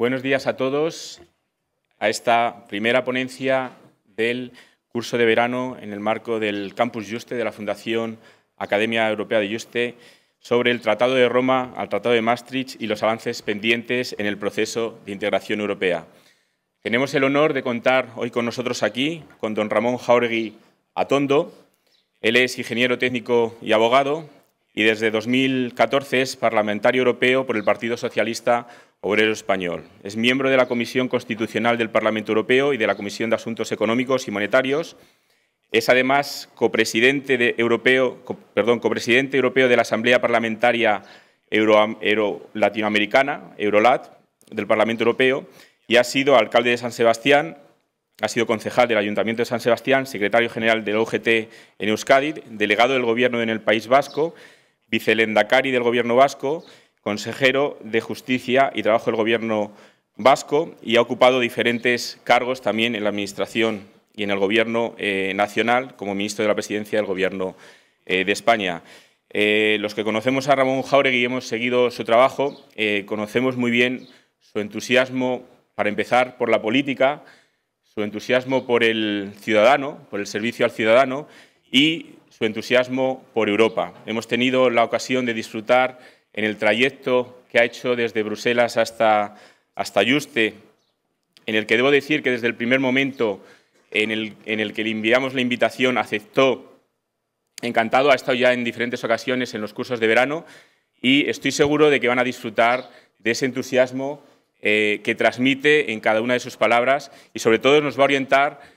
Buenos días a todos a esta primera ponencia del curso de verano en el marco del Campus Juste de la Fundación Academia Europea de Juste sobre el Tratado de Roma al Tratado de Maastricht y los avances pendientes en el proceso de integración europea. Tenemos el honor de contar hoy con nosotros aquí con don Ramón Jáuregui Atondo. Él es ingeniero técnico y abogado y desde 2014 es parlamentario europeo por el Partido Socialista Obrero Español. Es miembro de la Comisión Constitucional del Parlamento Europeo y de la Comisión de Asuntos Económicos y Monetarios. Es además copresidente europeo de la Asamblea Parlamentaria Latinoamericana, Eurolat, del Parlamento Europeo, y ha sido alcalde de San Sebastián, ha sido concejal del Ayuntamiento de San Sebastián, secretario general del OGT en Euskadi, delegado del Gobierno en el País Vasco, vicelehendakari del Gobierno vasco, consejero de Justicia y Trabajo del Gobierno vasco y ha ocupado diferentes cargos también en la Administración y en el Gobierno nacional como ministro de la Presidencia del Gobierno de España. Los que conocemos a Ramón Jáuregui y hemos seguido su trabajo, conocemos muy bien su entusiasmo, para empezar, por la política, su entusiasmo por el ciudadano, por el servicio al ciudadano y su entusiasmo por Europa. Hemos tenido la ocasión de disfrutar en el trayecto que ha hecho desde Bruselas hasta Juste, en el que debo decir que desde el primer momento en el que le enviamos la invitación aceptó encantado, ha estado ya en diferentes ocasiones en los cursos de verano y estoy seguro de que van a disfrutar de ese entusiasmo que transmite en cada una de sus palabras y sobre todo nos va a orientar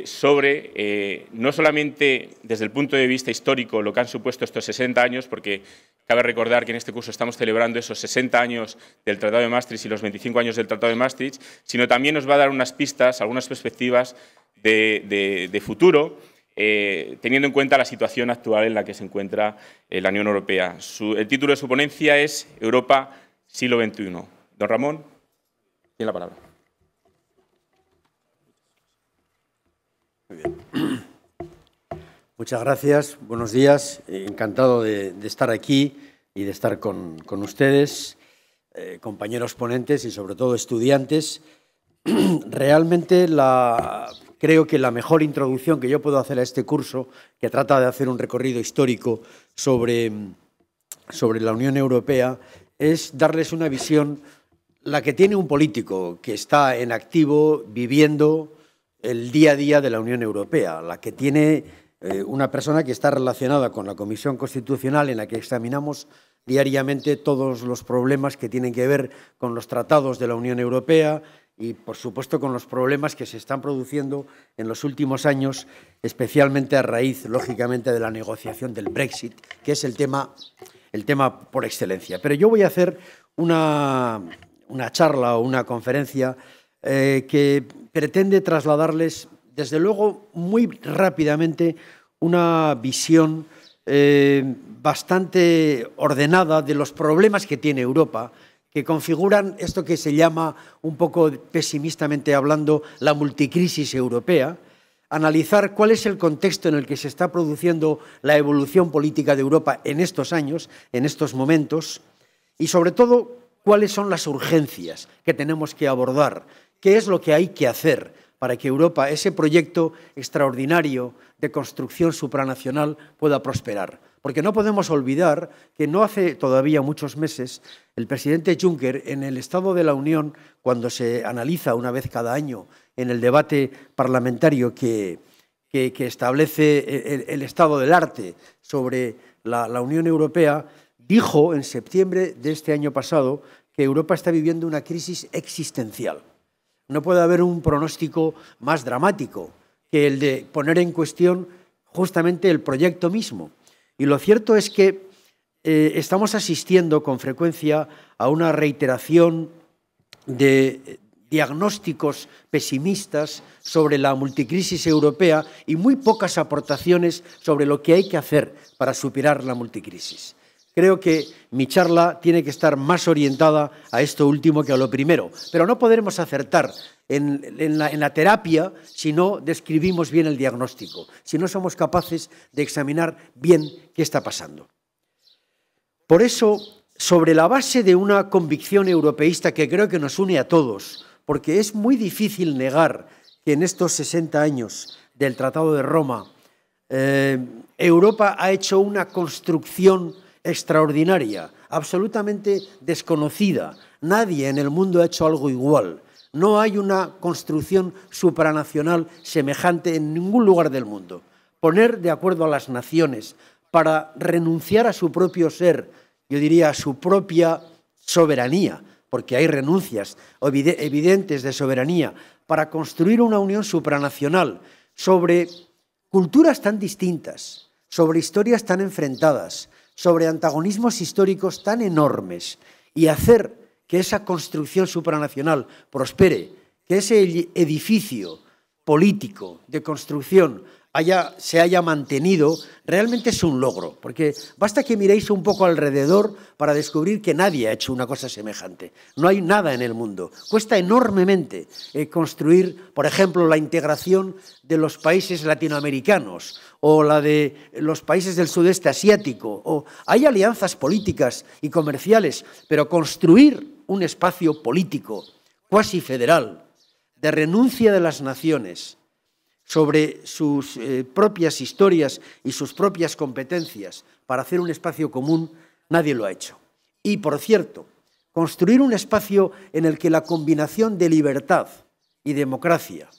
sobre, no solamente desde el punto de vista histórico, lo que han supuesto estos 60 años, porque cabe recordar que en este curso estamos celebrando esos 60 años del Tratado de Maastricht y los 25 años del Tratado de Maastricht, sino también nos va a dar unas pistas, algunas perspectivas de futuro, teniendo en cuenta la situación actual en la que se encuentra la Unión Europea. El título de su ponencia es Europa, siglo XXI. Don Ramón, tiene la palabra. Muy bien. Muchas gracias, buenos días. Encantado de estar aquí y de estar con ustedes, compañeros ponentes y sobre todo estudiantes. Realmente creo que la mejor introducción que yo puedo hacer a este curso, que trata de hacer un recorrido histórico sobre la Unión Europea, es darles una visión, la que tiene un político que está en activo viviendo el día a día de la Unión Europea, la que tiene una persona que está relacionada con la Comisión Constitucional en la que examinamos diariamente todos los problemas que tienen que ver con los tratados de la Unión Europea y, por supuesto, con los problemas que se están produciendo en los últimos años, especialmente a raíz, lógicamente, de la negociación del Brexit, que es el tema por excelencia. Pero yo voy a hacer una charla o una conferencia que pretende trasladarles, desde luego, muy rápidamente, una visión bastante ordenada de los problemas que tiene Europa, que configuran esto que se llama, un poco pesimistamente hablando, la multicrisis europea, analizar cuál es el contexto en el que se está produciendo la evolución política de Europa en estos años, en estos momentos, y sobre todo, cuáles son las urgencias que tenemos que abordar, qué es lo que hay que hacer para que Europa, ese proyecto extraordinario de construcción supranacional, pueda prosperar. Porque no podemos olvidar que no hace todavía muchos meses el presidente Juncker, en el Estado de la Unión, cuando se analiza una vez cada año en el debate parlamentario que establece el estado del arte sobre la Unión Europea, dijo en septiembre de este año pasado que Europa está viviendo una crisis existencial. No puede haber un pronóstico más dramático que el de poner en cuestión justamente el proyecto mismo. Y lo cierto es que estamos asistiendo con frecuencia a una reiteración de diagnósticos pesimistas sobre la multicrisis europea y muy pocas aportaciones sobre lo que hay que hacer para superar la multicrisis. Creo que mi charla tiene que estar más orientada a esto último que a lo primero, pero no podremos acertar en la terapia si no describimos bien el diagnóstico, si no somos capaces de examinar bien qué está pasando. Por eso sobre la base de una convicción europeísta que creo que nos une a todos, porque es muy difícil negar que en estos 60 años del Tratado de Roma Europa ha hecho una construcción extraordinaria, absolutamente desconocida. Nadie en el mundo ha hecho algo igual. No hay una construcción supranacional semejante en ningún lugar del mundo. Poner de acuerdo a las naciones para renunciar a su propio ser, yo diría a su propia soberanía, porque hay renuncias evidentes de soberanía, para construir una unión supranacional sobre culturas tan distintas, sobre historias tan enfrentadas, sobre antagonismos históricos tan enormes, y hacer que esa construcción supranacional prospere, que ese edificio político de construcción se haya mantenido, realmente es un logro, porque basta que miréis un poco alrededor para descubrir que nadie ha hecho una cosa semejante. No hay nada en el mundo. Cuesta enormemente construir, por ejemplo, la integración de los países latinoamericanos o la de los países del sudeste asiático. Hay alianzas políticas y comerciales, pero construir un espacio político cuasi federal de renuncia de las naciones sobre sus propias historias y sus propias competencias para hacer un espacio común, nadie lo ha hecho. Y, por cierto, construir un espacio en el que la combinación de libertad y democracia,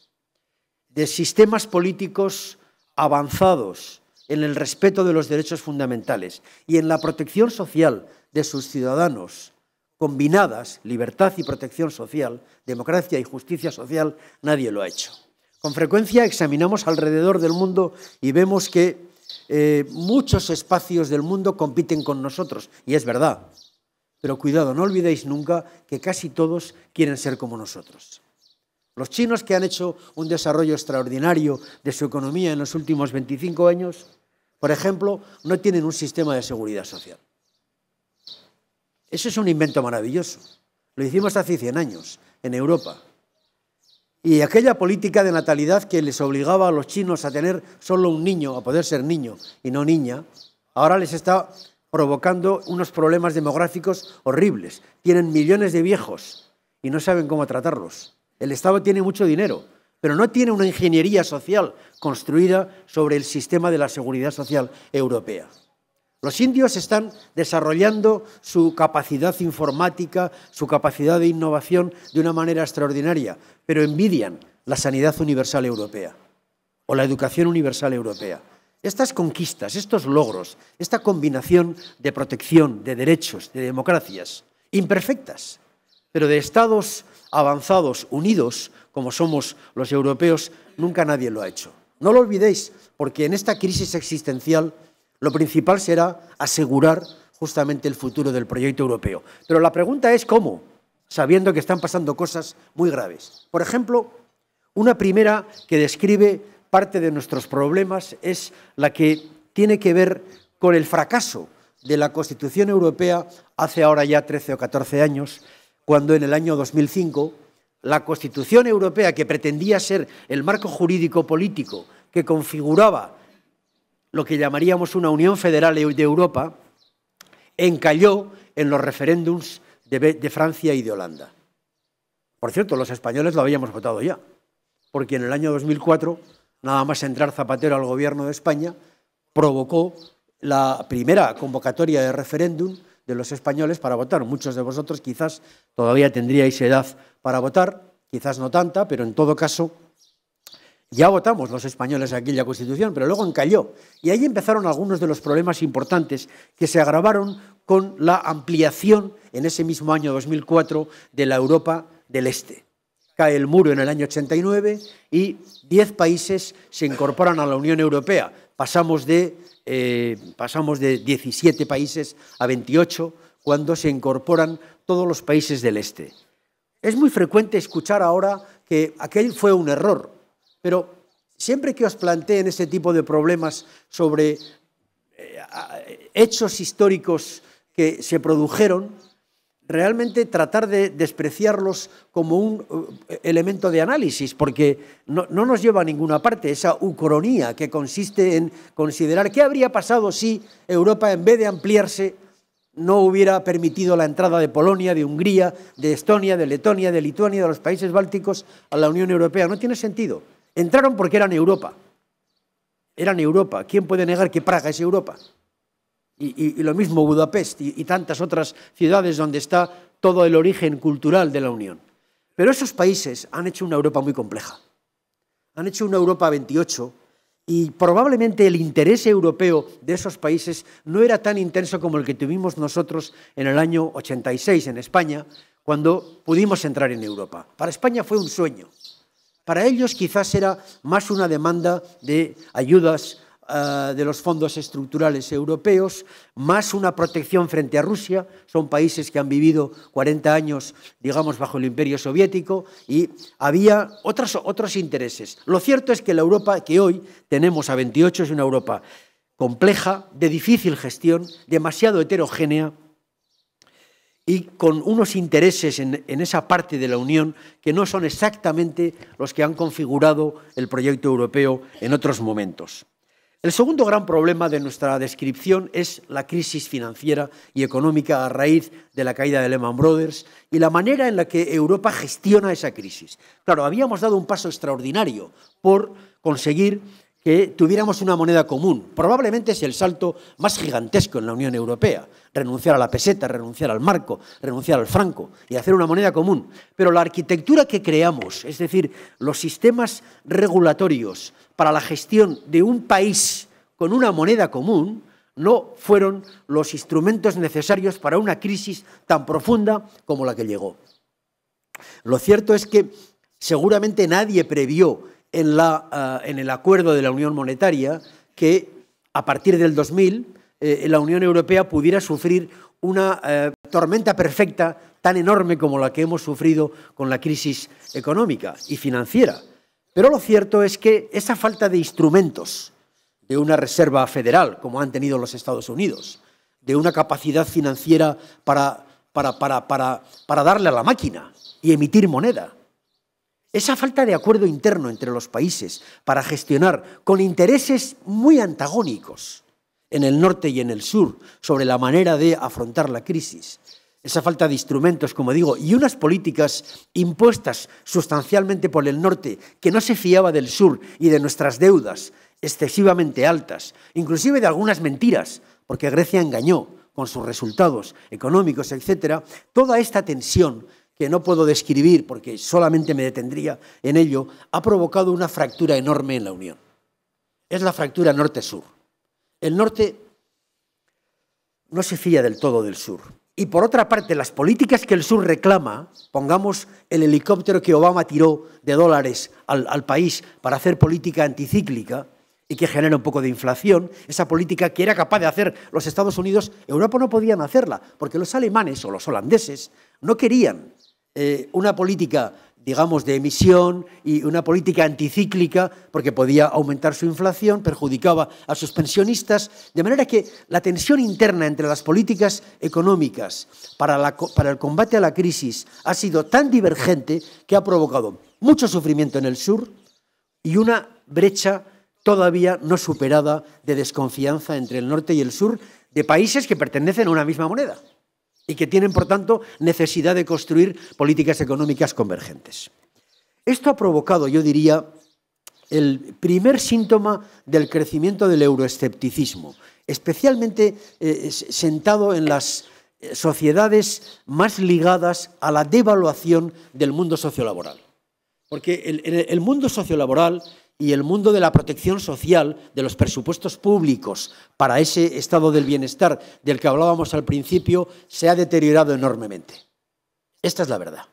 de sistemas políticos avanzados en el respeto de los derechos fundamentales y en la protección social de sus ciudadanos, combinadas, libertad y protección social, democracia y justicia social, nadie lo ha hecho. Con frecuencia examinamos alrededor del mundo y vemos que muchos espacios del mundo compiten con nosotros, y es verdad. Pero cuidado, no olvidéis nunca que casi todos quieren ser como nosotros. Los chinos, que han hecho un desarrollo extraordinario de su economía en los últimos 25 años, por ejemplo, no tienen un sistema de seguridad social. Eso es un invento maravilloso. Lo hicimos hace 100 años en Europa. Y aquella política de natalidad que les obligaba a los chinos a tener solo un niño, a poder ser niño y no niña, ahora les está provocando unos problemas demográficos horribles. Tienen millones de viejos y no saben cómo tratarlos. El Estado tiene mucho dinero, pero no tiene una ingeniería social construida sobre el sistema de la seguridad social europea. Los indios están desarrollando su capacidad informática, su capacidad de innovación de una manera extraordinaria, pero envidian la sanidad universal europea o la educación universal europea. Estas conquistas, estos logros, esta combinación de protección, de derechos, de democracias, imperfectas, pero de estados avanzados, unidos, como somos los europeos, nunca nadie lo ha hecho. No lo olvidéis, porque en esta crisis existencial lo principal será asegurar justamente el futuro del proyecto europeo. Pero la pregunta es ¿cómo? Sabiendo que están pasando cosas muy graves. Por ejemplo, una primera que describe parte de nuestros problemas es la que tiene que ver con el fracaso de la Constitución Europea hace ahora ya 13 o 14 años, cuando en el año 2005 la Constitución Europea, que pretendía ser el marco jurídico político que configuraba lo que llamaríamos una Unión Federal de Europa, encalló en los referéndums de Francia y de Holanda. Por cierto, los españoles lo habíamos votado ya, porque en el año 2004, nada más entrar Zapatero al gobierno de España, provocó la primera convocatoria de referéndum de los españoles para votar. Muchos de vosotros quizás todavía tendríais edad para votar, quizás no tanta, pero en todo caso ya votamos los españoles aquella Constitución, pero luego encalló. Y ahí empezaron algunos de los problemas importantes que se agravaron con la ampliación en ese mismo año 2004 de la Europa del Este. Cae el muro en el año 89 y 10 países se incorporan a la Unión Europea. Pasamos de 17 países a 28 cuando se incorporan todos los países del Este. Es muy frecuente escuchar ahora que aquel fue un error. Pero siempre que os planteen este tipo de problemas sobre hechos históricos que se produjeron, realmente tratar de despreciarlos como un elemento de análisis, porque no nos lleva a ninguna parte esa ucronía que consiste en considerar qué habría pasado si Europa, en vez de ampliarse, no hubiera permitido la entrada de Polonia, de Hungría, de Estonia, de Letonia, de Lituania, de los países bálticos a la Unión Europea. No tiene sentido. Entraron porque eran Europa. Eran Europa. ¿Quién puede negar que Praga es Europa? Y lo mismo Budapest y tantas otras ciudades donde está todo el origen cultural de la Unión. Pero esos países han hecho una Europa muy compleja. Han hecho una Europa 28 y probablemente el interés europeo de esos países no era tan intenso como el que tuvimos nosotros en el año 86 en España, cuando pudimos entrar en Europa. Para España fue un sueño. Para ellos quizás era más una demanda de ayudas de los fondos estructurales europeos, más una protección frente a Rusia. Son países que han vivido 40 años, digamos, bajo el imperio soviético y había otros intereses. Lo cierto es que la Europa que hoy tenemos a 28 es una Europa compleja, de difícil gestión, demasiado heterogénea y con unos intereses en esa parte de la Unión que no son exactamente los que han configurado el proyecto europeo en otros momentos. El segundo gran problema de nuestra descripción es la crisis financiera y económica a raíz de la caída de Lehman Brothers y la manera en la que Europa gestiona esa crisis. Claro, habíamos dado un paso extraordinario por conseguir que tuviéramos una moneda común. Probablemente es el salto más gigantesco en la Unión Europea. Renunciar a la peseta, renunciar al marco, renunciar al franco y hacer una moneda común. Pero la arquitectura que creamos, es decir, los sistemas regulatorios para la gestión de un país con una moneda común, no fueron los instrumentos necesarios para una crisis tan profunda como la que llegó. Lo cierto es que seguramente nadie previó en el acuerdo de la Unión Monetaria que a partir del 2000 la Unión Europea pudiera sufrir una tormenta perfecta tan enorme como la que hemos sufrido con la crisis económica y financiera. Pero lo cierto es que esa falta de instrumentos, de una reserva federal, como han tenido los Estados Unidos, de una capacidad financiera para darle a la máquina y emitir moneda, esa falta de acuerdo interno entre los países para gestionar con intereses muy antagónicos en el norte y en el sur sobre la manera de afrontar la crisis, esa falta de instrumentos, como digo, y unas políticas impuestas sustancialmente por el norte que no se fiaba del sur y de nuestras deudas excesivamente altas, inclusive de algunas mentiras, porque Grecia engañó con sus resultados económicos, etcétera. Toda esta tensión que no puedo describir porque solamente me detendría en ello, ha provocado una fractura enorme en la Unión. Es la fractura norte-sur. El norte no se fía del todo del sur. Y por otra parte, las políticas que el sur reclama, pongamos el helicóptero que Obama tiró de dólares al país para hacer política anticíclica y que genera un poco de inflación, esa política que era capaz de hacer los Estados Unidos, Europa no podían hacerla, porque los alemanes o los holandeses no querían una política, digamos, de emisión y una política anticíclica porque podía aumentar su inflación, perjudicaba a sus pensionistas, de manera que la tensión interna entre las políticas económicas para el combate a la crisis ha sido tan divergente que ha provocado mucho sufrimiento en el sur y una brecha todavía no superada de desconfianza entre el norte y el sur de países que pertenecen a una misma moneda y que tienen, por tanto, necesidad de construir políticas económicas convergentes. Esto ha provocado, yo diría, el primer síntoma del crecimiento del euroescepticismo, especialmente sentado en las sociedades más ligadas a la devaluación del mundo sociolaboral. Porque el mundo sociolaboral y el mundo de la protección social, de los presupuestos públicos para ese estado del bienestar del que hablábamos al principio, se ha deteriorado enormemente. Esta es la verdad.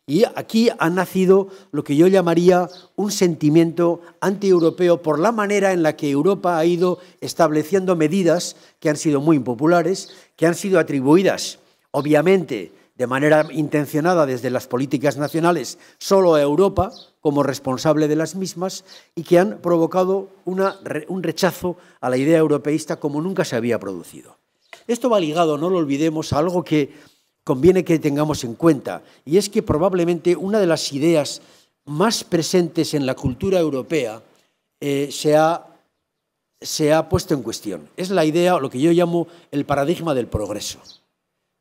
Y aquí ha nacido lo que yo llamaría un sentimiento antieuropeo por la manera en la que Europa ha ido estableciendo medidas que han sido muy impopulares, que han sido atribuidas, obviamente, de manera intencionada desde las políticas nacionales solo a Europa como responsable de las mismas y que han provocado un rechazo a la idea europeísta como nunca se había producido. Esto va ligado, no lo olvidemos, a algo que conviene que tengamos en cuenta y es que probablemente una de las ideas más presentes en la cultura europea se ha se ha puesto en cuestión. Es la idea, lo que yo llamo el paradigma del progreso.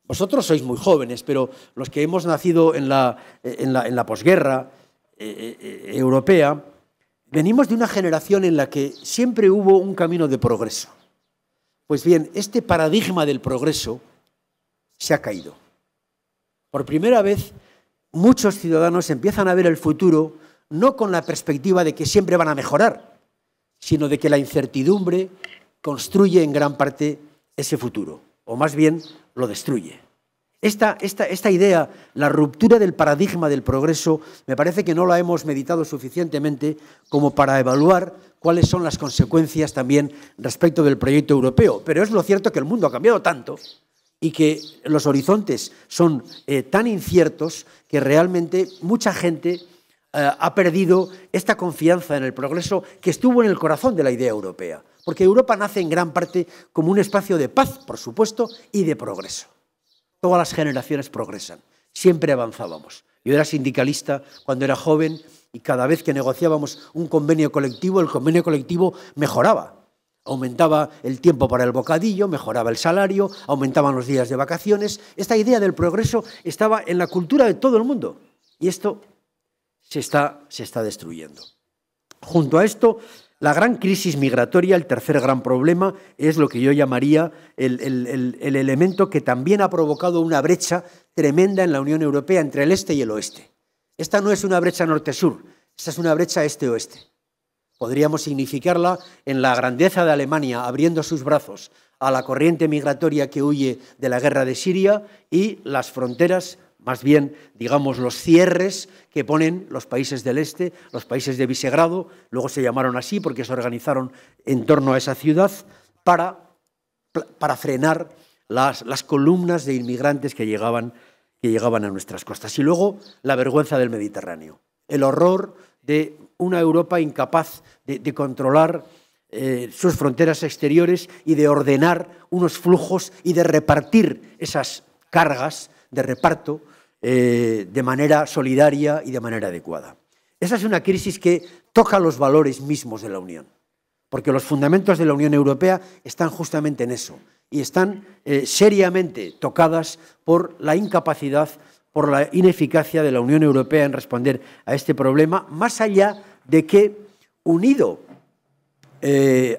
Vosotros sois muy jóvenes, pero los que hemos nacido en la posguerra europea, venimos de una generación en la que siempre hubo un camino de progreso. Pues bien, este paradigma del progreso se ha caído. Por primera vez, muchos ciudadanos empiezan a ver el futuro no con la perspectiva de que siempre van a mejorar, sino de que la incertidumbre construye en gran parte ese futuro, o más bien lo destruye. Esta idea, la ruptura del paradigma del progreso, me parece que no la hemos meditado suficientemente como para evaluar cuáles son las consecuencias también respecto del proyecto europeo. Pero es lo cierto que el mundo ha cambiado tanto y que los horizontes son tan inciertos que realmente mucha gente ha perdido esta confianza en el progreso que estuvo en el corazón de la idea europea. Porque Europa nace en gran parte como un espacio de paz, por supuesto, y de progreso. Todas las generaciones progresan, siempre avanzábamos. Yo era sindicalista cuando era joven y cada vez que negociábamos un convenio colectivo, el convenio colectivo mejoraba. Aumentaba el tiempo para el bocadillo, mejoraba el salario, aumentaban los días de vacaciones. Esta idea del progreso estaba en la cultura de todo el mundo y esto se está destruyendo. Junto a esto, la gran crisis migratoria, el tercer gran problema, es lo que yo llamaría el elemento que también ha provocado una brecha tremenda en la Unión Europea entre el este y el oeste. Esta no es una brecha norte-sur, esta es una brecha este-oeste. Podríamos significarla en la grandeza de Alemania abriendo sus brazos a la corriente migratoria que huye de la guerra de Siria y las fronteras, más bien, digamos, los cierres que ponen los países del este, los países de Visegrado, luego se llamaron así porque se organizaron en torno a esa ciudad para frenar las columnas de inmigrantes que llegaban a nuestras costas. Y luego la vergüenza del Mediterráneo, el horror de una Europa incapaz de controlar sus fronteras exteriores y de ordenar unos flujos y de repartir esas cargas de reparto de manera solidaria y de manera adecuada. Esa es una crisis que toca los valores mismos de la Unión, porque los fundamentos de la Unión Europea están justamente en eso y están seriamente tocadas por la incapacidad, por la ineficacia de la Unión Europea en responder a este problema, más allá de que, unido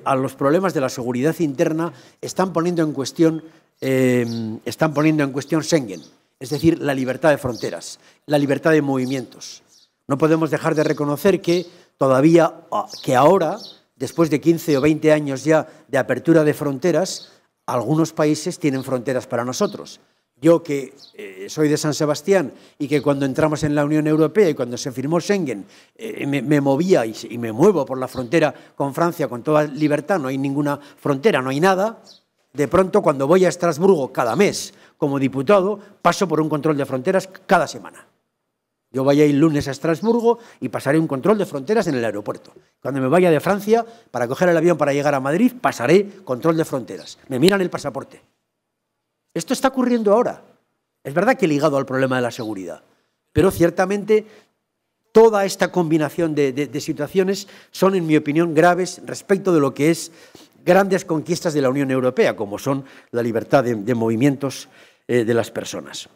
a los problemas de la seguridad interna, están poniendo en cuestión Schengen. Es decir, la libertad de fronteras, la libertad de movimientos. No podemos dejar de reconocer que ahora, después de 15 o 20 años ya de apertura de fronteras, algunos países tienen fronteras para nosotros. Yo que soy de San Sebastián y que cuando entramos en la Unión Europea y cuando se firmó Schengen me movía y me muevo por la frontera con Francia con toda libertad, no hay ninguna frontera, no hay nada. De pronto, cuando voy a Estrasburgo cada mes como diputado, paso por un control de fronteras cada semana. Yo voy a ir lunes a Estrasburgo y pasaré un control de fronteras en el aeropuerto. Cuando me vaya de Francia para coger el avión para llegar a Madrid, pasaré control de fronteras. Me miran el pasaporte. Esto está ocurriendo ahora. Es verdad que ligado al problema de la seguridad, pero ciertamente toda esta combinación de situaciones son, en mi opinión, graves respecto de lo que es grandes conquistas de la Unión Europea, como son la libertad de movimientos de las personas.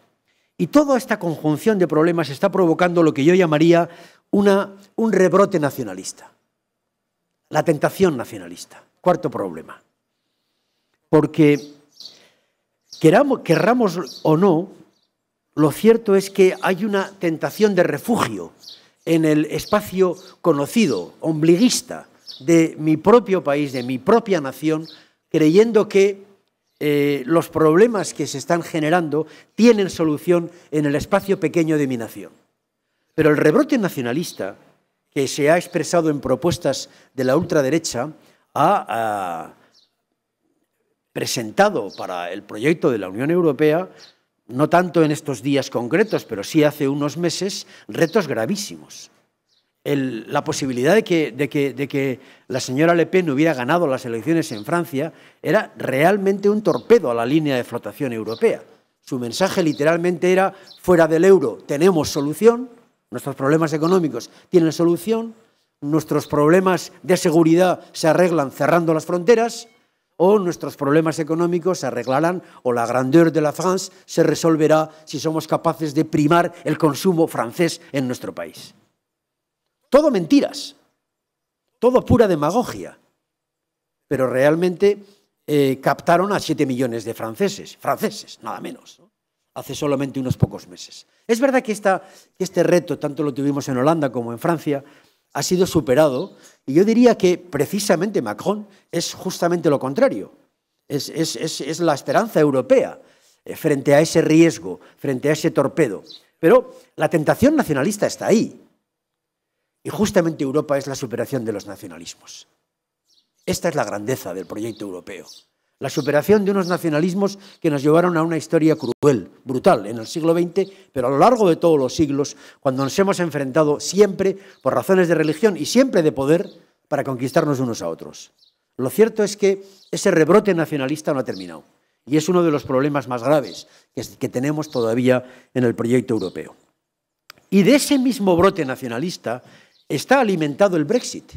Y toda esta conjunción de problemas está provocando lo que yo llamaría un rebrote nacionalista, la tentación nacionalista. Cuarto problema. Porque, querramos o no, lo cierto es que hay una tentación de refugio en el espacio conocido, ombliguista, de mi propio país, de mi propia nación, creyendo que los problemas que se están generando tienen solución en el espacio pequeño de mi nación. Pero el rebrote nacionalista, que se ha expresado en propuestas de la ultraderecha, ha presentado para el proyecto de la Unión Europea, no tanto en estos días concretos, pero sí hace unos meses, retos gravísimos. La posibilidad de que la señora Le Pen hubiera ganado las elecciones en Francia era realmente un torpedo a la línea de flotación europea. Su mensaje literalmente era: fuera del euro tenemos solución, nuestros problemas económicos tienen solución, nuestros problemas de seguridad se arreglan cerrando las fronteras, o nuestros problemas económicos se arreglarán, o la grandeur de la France se resolverá si somos capaces de primar el consumo francés en nuestro país. Todo mentiras, todo pura demagogia, pero realmente captaron a 7 millones de franceses, nada menos, ¿no? Hace solamente unos pocos meses. Es verdad que este reto, tanto lo tuvimos en Holanda como en Francia, ha sido superado, y yo diría que precisamente Macron es justamente lo contrario. Es la esperanza europea frente a ese riesgo, frente a ese torpedo. Pero la tentación nacionalista está ahí. Y justamente Europa es la superación de los nacionalismos. Esta es la grandeza del proyecto europeo. La superación de unos nacionalismos que nos llevaron a una historia cruel, brutal, en el siglo XX, pero a lo largo de todos los siglos, cuando nos hemos enfrentado siempre por razones de religión y siempre de poder para conquistarnos unos a otros. Lo cierto es que ese rebrote nacionalista no ha terminado, y es uno de los problemas más graves que tenemos todavía en el proyecto europeo. Y de ese mismo brote nacionalista está alimentado el Brexit,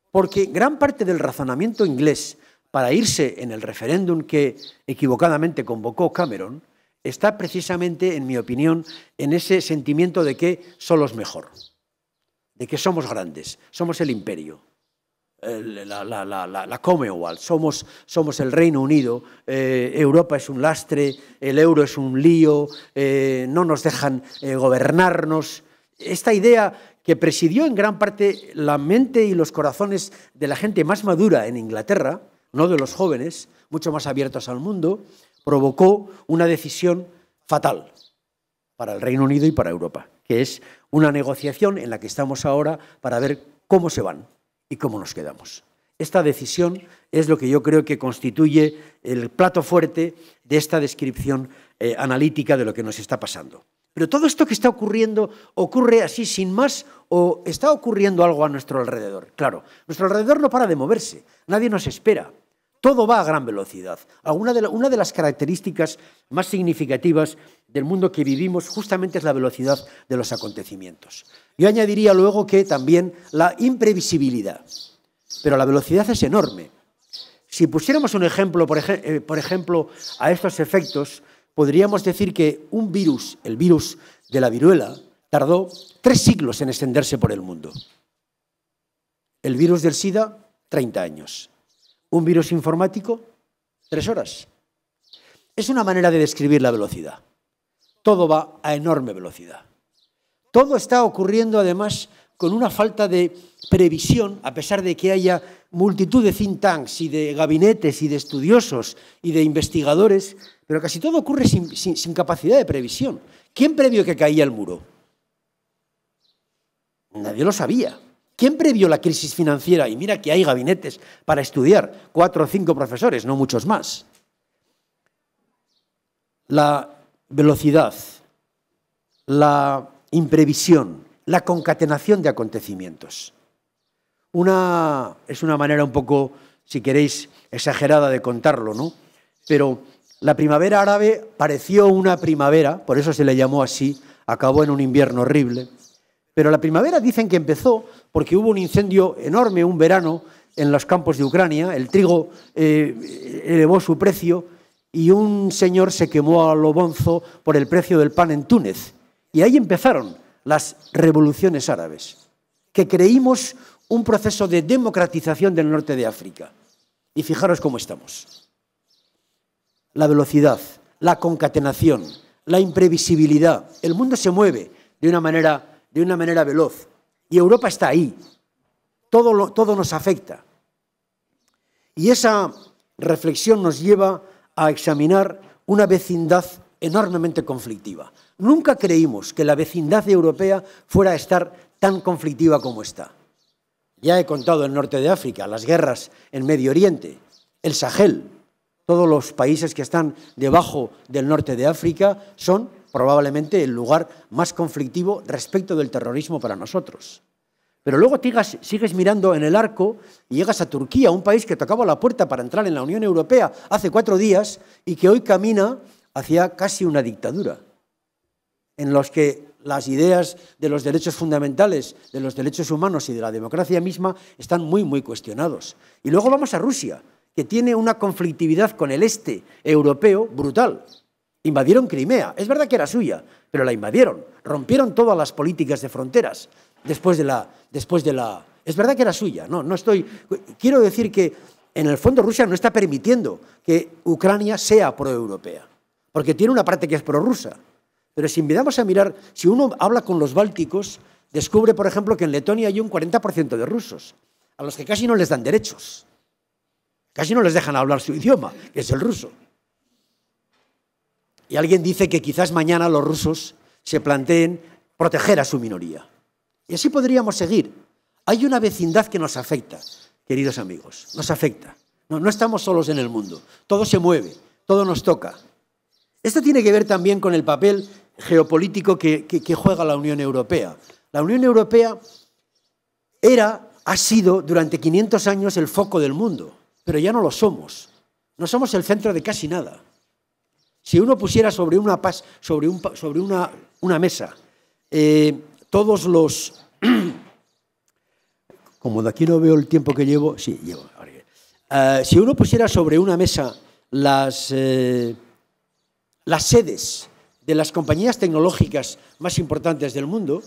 porque gran parte del razonamiento inglés para irse en el referéndum que equivocadamente convocó Cameron está precisamente, en mi opinión, en ese sentimiento de que solo es mejor, de que somos grandes, somos el imperio, la Commonwealth, somos el Reino Unido, Europa es un lastre, el euro es un lío, no nos dejan gobernarnos. Esta idea que presidió en gran parte la mente y los corazones de la gente más madura en Inglaterra, no de los jóvenes, mucho más abiertos al mundo, provocó una decisión fatal para el Reino Unido y para Europa, que es una negociación en la que estamos ahora para ver cómo se van y cómo nos quedamos. Esta decisión es lo que yo creo que constituye el plato fuerte de esta descripción analítica de lo que nos está pasando. Pero todo esto que está ocurriendo ocurre así sin más, o está ocurriendo algo a nuestro alrededor. Claro, nuestro alrededor no para de moverse, nadie nos espera. Todo va a gran velocidad. Una de las características más significativas del mundo que vivimos justamente es la velocidad de los acontecimientos. Yo añadiría luego que también la imprevisibilidad. Pero la velocidad es enorme. Si pusiéramos un ejemplo, por ejemplo, a estos efectos, podríamos decir que un virus, el virus de la viruela, tardó 3 siglos en extenderse por el mundo. El virus del SIDA, 30 años. Un virus informático, 3 horas. Es una manera de describir la velocidad. Todo va a enorme velocidad. Todo está ocurriendo, además, con una falta de previsión, a pesar de que haya multitud de think tanks y de gabinetes y de estudiosos y de investigadores, pero casi todo ocurre sin capacidad de previsión. ¿Quién previó que caía el muro? Nadie lo sabía. ¿Quién previó la crisis financiera? Y mira que hay gabinetes para estudiar, 4 o 5 profesores, no muchos más. La velocidad, la imprevisión, la concatenación de acontecimientos. Es una manera un poco, si queréis, exagerada de contarlo, ¿no? Pero la primavera árabe pareció una primavera, por eso se le llamó así, acabó en un invierno horrible. Pero la primavera dicen que empezó porque hubo un incendio enorme un verano en los campos de Ucrania, el trigo elevó su precio y un señor se quemó a lo bonzo por el precio del pan en Túnez. Y ahí empezaron las revoluciones árabes, que creímos un proceso de democratización del norte de África. Y fijaros cómo estamos. La velocidad, la concatenación, la imprevisibilidad. El mundo se mueve de una manera veloz. Y Europa está ahí. Todo nos afecta. Y esa reflexión nos lleva a examinar una vecindad enormemente conflictiva. Nunca creímos que la vecindad europea fuera a estar tan conflictiva como está. Ya he contado el norte de África, las guerras en Medio Oriente, el Sahel. Todos los países que están debajo del norte de África son probablemente el lugar más conflictivo respecto del terrorismo para nosotros. Pero luego sigues mirando en el arco y llegas a Turquía, un país que tocaba la puerta para entrar en la Unión Europea hace 4 días y que hoy camina hacia casi una dictadura, en los que las ideas de los derechos fundamentales, de los derechos humanos y de la democracia misma están muy, muy cuestionados. Y luego vamos a Rusia, que tiene una conflictividad con el este europeo brutal. Invadieron Crimea. Es verdad que era suya, pero la invadieron. Rompieron todas las políticas de fronteras después de la... Es verdad que era suya. Quiero decir que, en el fondo, Rusia no está permitiendo que Ucrania sea proeuropea, porque tiene una parte que es prorrusa. Pero si empezamos a mirar, si uno habla con los bálticos, descubre, por ejemplo, que en Letonia hay un 40% de rusos, a los que casi no les dan derechos. Casi no les dejan hablar su idioma, que es el ruso. Y alguien dice que quizás mañana los rusos se planteen proteger a su minoría. Y así podríamos seguir. Hay una vecindad que nos afecta, queridos amigos, nos afecta. No estamos solos en el mundo, todo se mueve, todo nos toca. Esto tiene que ver también con el papel geopolítico que juega la Unión Europea. La Unión Europea ha sido durante 500 años el foco del mundo, pero ya no lo somos. No somos el centro de casi nada. Si uno pusiera sobre una mesa todos los... Como de aquí no veo el tiempo que llevo... Sí, llevo. Si uno pusiera sobre una mesa las sedes de las compañías tecnológicas más importantes del mundo,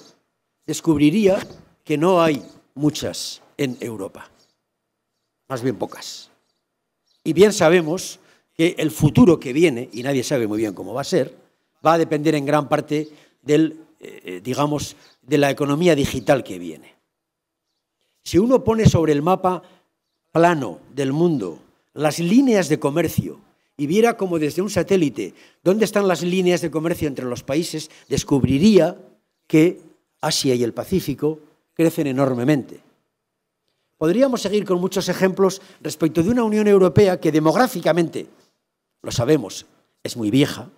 descubriría que no hay muchas en Europa. Más bien pocas. Y bien sabemos que el futuro que viene, y nadie sabe muy bien cómo va a ser, va a depender en gran parte de la economía digital que viene. Si uno pone sobre el mapa plano del mundo las líneas de comercio y viera como desde un satélite dónde están las líneas de comercio entre los países, descubriría que Asia y el Pacífico crecen enormemente. Podríamos seguir con muchos ejemplos respecto de una Unión Europea que demográficamente, lo sabemos, es muy vieja.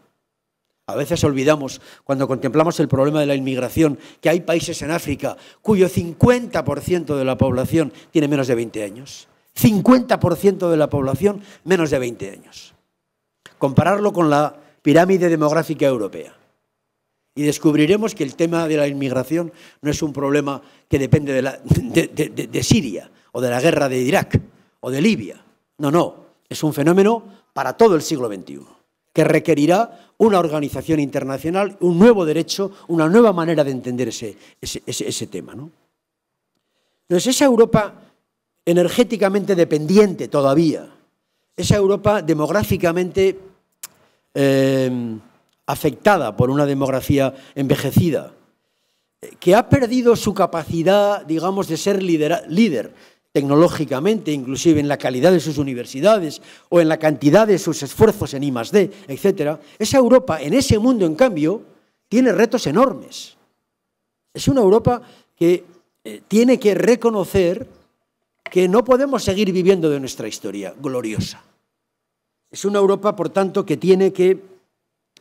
A veces olvidamos, cuando contemplamos el problema de la inmigración, que hay países en África cuyo 50% de la población tiene menos de 20 años. 50% de la población menos de 20 años. Compararlo con la pirámide demográfica europea. Y descubriremos que el tema de la inmigración no es un problema que depende de Siria o de la guerra de Irak o de Libia. No, es un fenómeno para todo el siglo XXI, que requerirá una organización internacional, un nuevo derecho, una nueva manera de entender ese tema, ¿no? Entonces, esa Europa energéticamente dependiente todavía, esa Europa demográficamente afectada por una demografía envejecida, que ha perdido su capacidad, digamos, de ser líder tecnológicamente, inclusive en la calidad de sus universidades o en la cantidad de sus esfuerzos en I+D, etc. Esa Europa, en ese mundo, en cambio, tiene retos enormes. Es una Europa que tiene que reconocer que no podemos seguir viviendo de nuestra historia gloriosa. Es una Europa, por tanto, que tiene que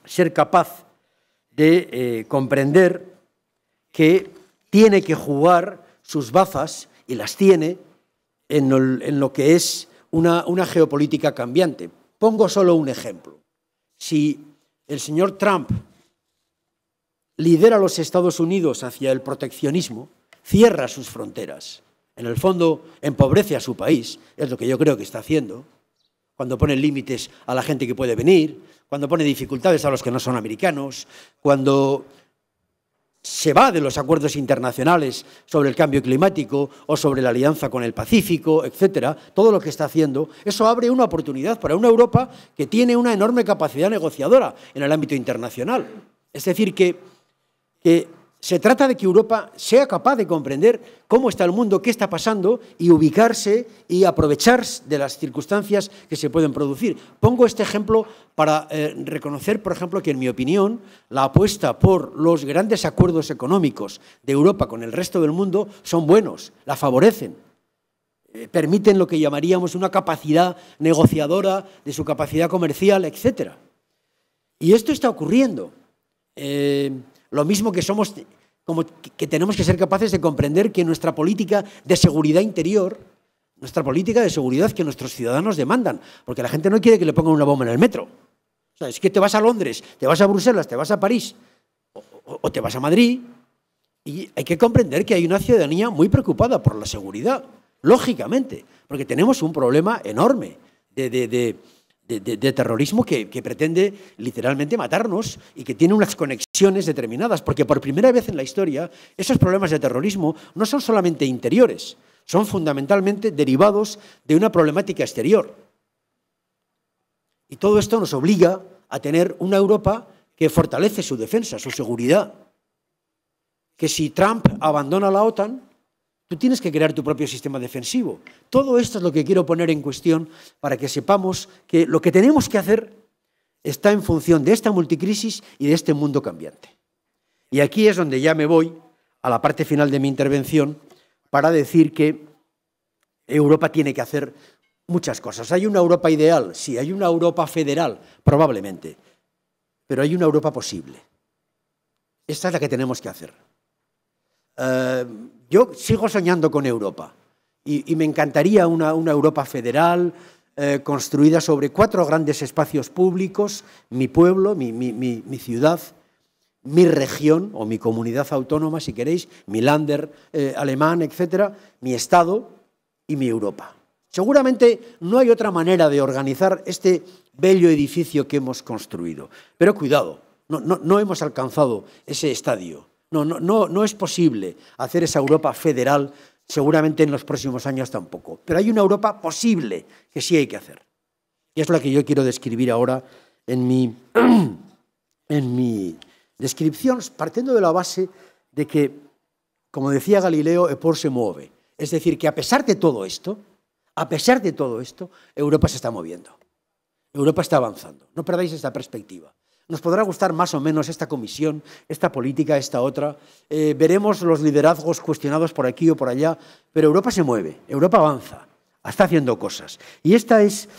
ser capaz de comprender que tiene que jugar sus bazas, y las tiene, en lo que es una geopolítica cambiante. Pongo solo un ejemplo. Si el señor Trump lidera a los Estados Unidos hacia el proteccionismo, cierra sus fronteras, en el fondo empobrece a su país, es lo que yo creo que está haciendo, cuando pone límites a la gente que puede venir, cuando pone dificultades a los que no son americanos, cuando se va de los acuerdos internacionales sobre el cambio climático o sobre la alianza con el Pacífico, etcétera, todo lo que está haciendo, eso abre una oportunidad para una Europa que tiene una enorme capacidad negociadora en el ámbito internacional. Es decir, que se trata de que Europa sea capaz de comprender cómo está el mundo, qué está pasando y ubicarse y aprovechar de las circunstancias que se pueden producir. Pongo este ejemplo para reconocer, por ejemplo, que en mi opinión la apuesta por los grandes acuerdos económicos de Europa con el resto del mundo son buenos, la favorecen. Permiten lo que llamaríamos una capacidad negociadora de su capacidad comercial, etc. Y esto está ocurriendo. Lo mismo que que tenemos que ser capaces de comprender que nuestra política de seguridad interior, nuestra política de seguridad que nuestros ciudadanos demandan, porque la gente no quiere que le pongan una bomba en el metro. O sea, es que te vas a Londres, te vas a Bruselas, te vas a París o te vas a Madrid, y hay que comprender que hay una ciudadanía muy preocupada por la seguridad, lógicamente, porque tenemos un problema enorme de terrorismo que pretende literalmente matarnos y que tiene unas conexiones determinadas, porque por primera vez en la historia esos problemas de terrorismo no son solamente interiores, son fundamentalmente derivados de una problemática exterior. Y todo esto nos obliga a tener una Europa que fortalece su defensa, su seguridad. Que si Trump abandona la OTAN, tú tienes que crear tu propio sistema defensivo. Todo esto es lo que quiero poner en cuestión para que sepamos que lo que tenemos que hacer está en función de esta multicrisis y de este mundo cambiante. Y aquí es donde ya me voy a la parte final de mi intervención para decir que Europa tiene que hacer muchas cosas. ¿Hay una Europa ideal? Sí. ¿Hay una Europa federal? Probablemente. Pero hay una Europa posible. Esta es la que tenemos que hacer. Yo sigo soñando con Europa y me encantaría una Europa federal construida sobre 4 grandes espacios públicos, mi pueblo, mi ciudad, mi región o mi comunidad autónoma, si queréis, mi Länder alemán, etcétera, mi Estado y mi Europa. Seguramente no hay otra manera de organizar este bello edificio que hemos construido. Pero cuidado, no hemos alcanzado ese estadio. No es posible hacer esa Europa federal, seguramente en los próximos años tampoco. Pero hay una Europa posible que sí hay que hacer. Y es la que yo quiero describir ahora en mi descripción, partiendo de la base de que, como decía Galileo, Epor se mueve. Es decir, que a pesar de todo esto, Europa se está moviendo. Europa está avanzando. No perdáis esta perspectiva. Nos podrá gustar más o menos esta comisión, esta política, esta otra. Veremos los liderazgos cuestionados por aquí o por allá, pero Europa se mueve, Europa avanza, está haciendo cosas. Y esta es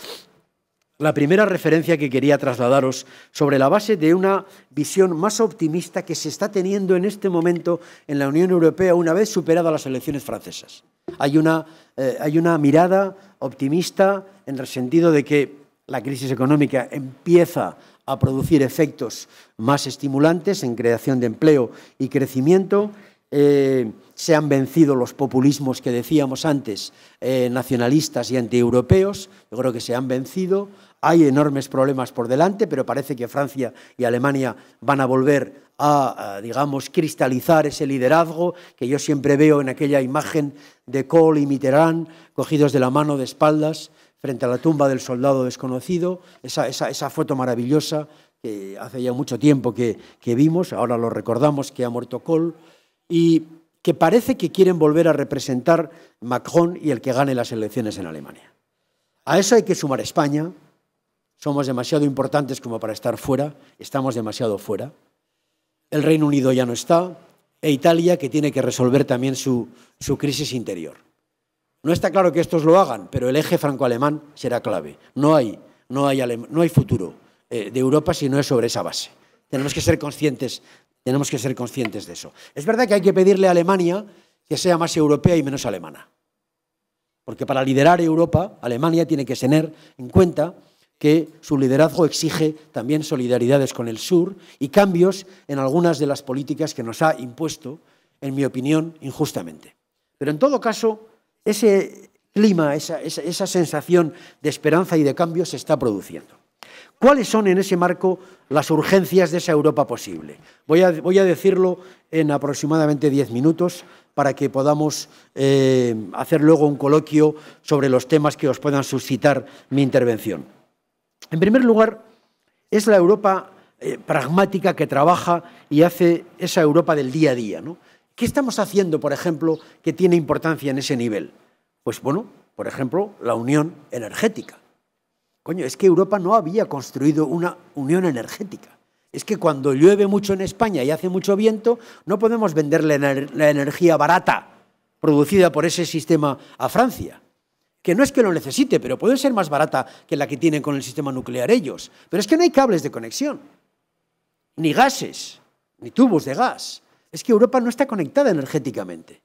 la primera referencia que quería trasladaros sobre la base de una visión más optimista que se está teniendo en este momento en la Unión Europea una vez superadas las elecciones francesas. Hay una mirada optimista en el sentido de que la crisis económica empieza a producir efectos más estimulantes en creación de empleo y crecimiento. Se han vencido los populismos que decíamos antes, nacionalistas y antieuropeos. Yo creo que se han vencido. Hay enormes problemas por delante, pero parece que Francia y Alemania van a volver a digamos, cristalizar ese liderazgo que yo siempre veo en aquella imagen de Kohl y Mitterrand cogidos de la mano de espaldas frente a la tumba del soldado desconocido, esa foto maravillosa que hace ya mucho tiempo que vimos, ahora lo recordamos que ha muerto Kohl, y que parece que quieren volver a representar Macron y el que gane las elecciones en Alemania. A eso hay que sumar España. Somos demasiado importantes como para estar fuera, estamos demasiado fuera. El Reino Unido ya no está, e Italia, que tiene que resolver también su crisis interior. No está claro que estos lo hagan, pero el eje franco-alemán será clave. No hay futuro de Europa si no es sobre esa base. Tenemos que ser conscientes de eso. Es verdad que hay que pedirle a Alemania que sea más europea y menos alemana. Porque para liderar Europa, Alemania tiene que tener en cuenta que su liderazgo exige también solidaridades con el sur y cambios en algunas de las políticas que nos ha impuesto, en mi opinión, injustamente. Pero en todo caso, ese clima, esa sensación de esperanza y de cambio se está produciendo. ¿Cuáles son en ese marco las urgencias de esa Europa posible? Voy a decirlo en aproximadamente 10 minutos para que podamos hacer luego un coloquio sobre los temas que os puedan suscitar mi intervención. En primer lugar, es la Europa pragmática que trabaja y hace esa Europa del día a día, ¿no? ¿Qué estamos haciendo, por ejemplo, que tiene importancia en ese nivel? Pues bueno, por ejemplo, la unión energética. Coño, es que Europa no había construido una unión energética. Es que cuando llueve mucho en España y hace mucho viento, no podemos venderle la energía barata producida por ese sistema a Francia. Que no es que lo necesite, pero puede ser más barata que la que tienen con el sistema nuclear ellos. Pero es que no hay cables de conexión, ni gases, ni tubos de gas. Es que Europa no está conectada energéticamente.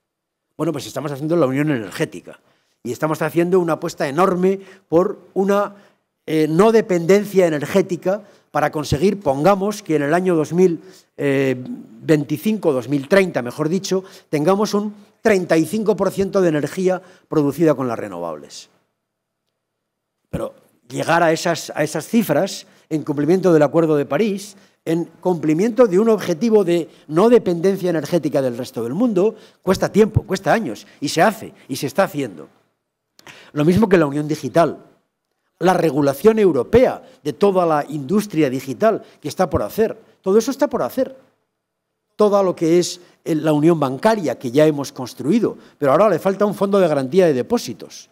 Bueno, pues estamos haciendo la unión energética y estamos haciendo una apuesta enorme por una no dependencia energética para conseguir, pongamos, que en el año 2025, 2030, mejor dicho, tengamos un 35% de energía producida con las renovables. Pero llegar a esas cifras, en cumplimiento del Acuerdo de París, en cumplimiento de un objetivo de no dependencia energética del resto del mundo, cuesta tiempo, cuesta años, y se hace, y se está haciendo. Lo mismo que la Unión Digital, la regulación europea de toda la industria digital que está por hacer, todo eso está por hacer. Todo lo que es la unión bancaria que ya hemos construido, pero ahora le falta un fondo de garantía de depósitos.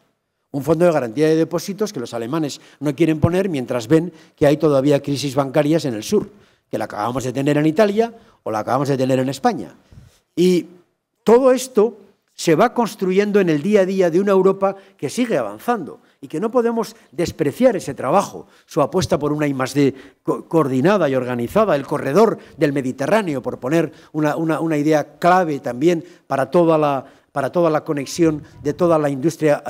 Un fondo de garantía de depósitos que los alemanes no quieren poner mientras ven que hay todavía crisis bancarias en el sur, que la acabamos de tener en Italia o la acabamos de tener en España. Y todo esto se va construyendo en el día a día de una Europa que sigue avanzando y que no podemos despreciar ese trabajo, su apuesta por una I+D coordinada y organizada, el corredor del Mediterráneo, por poner una idea clave también para toda la conexión de toda la industria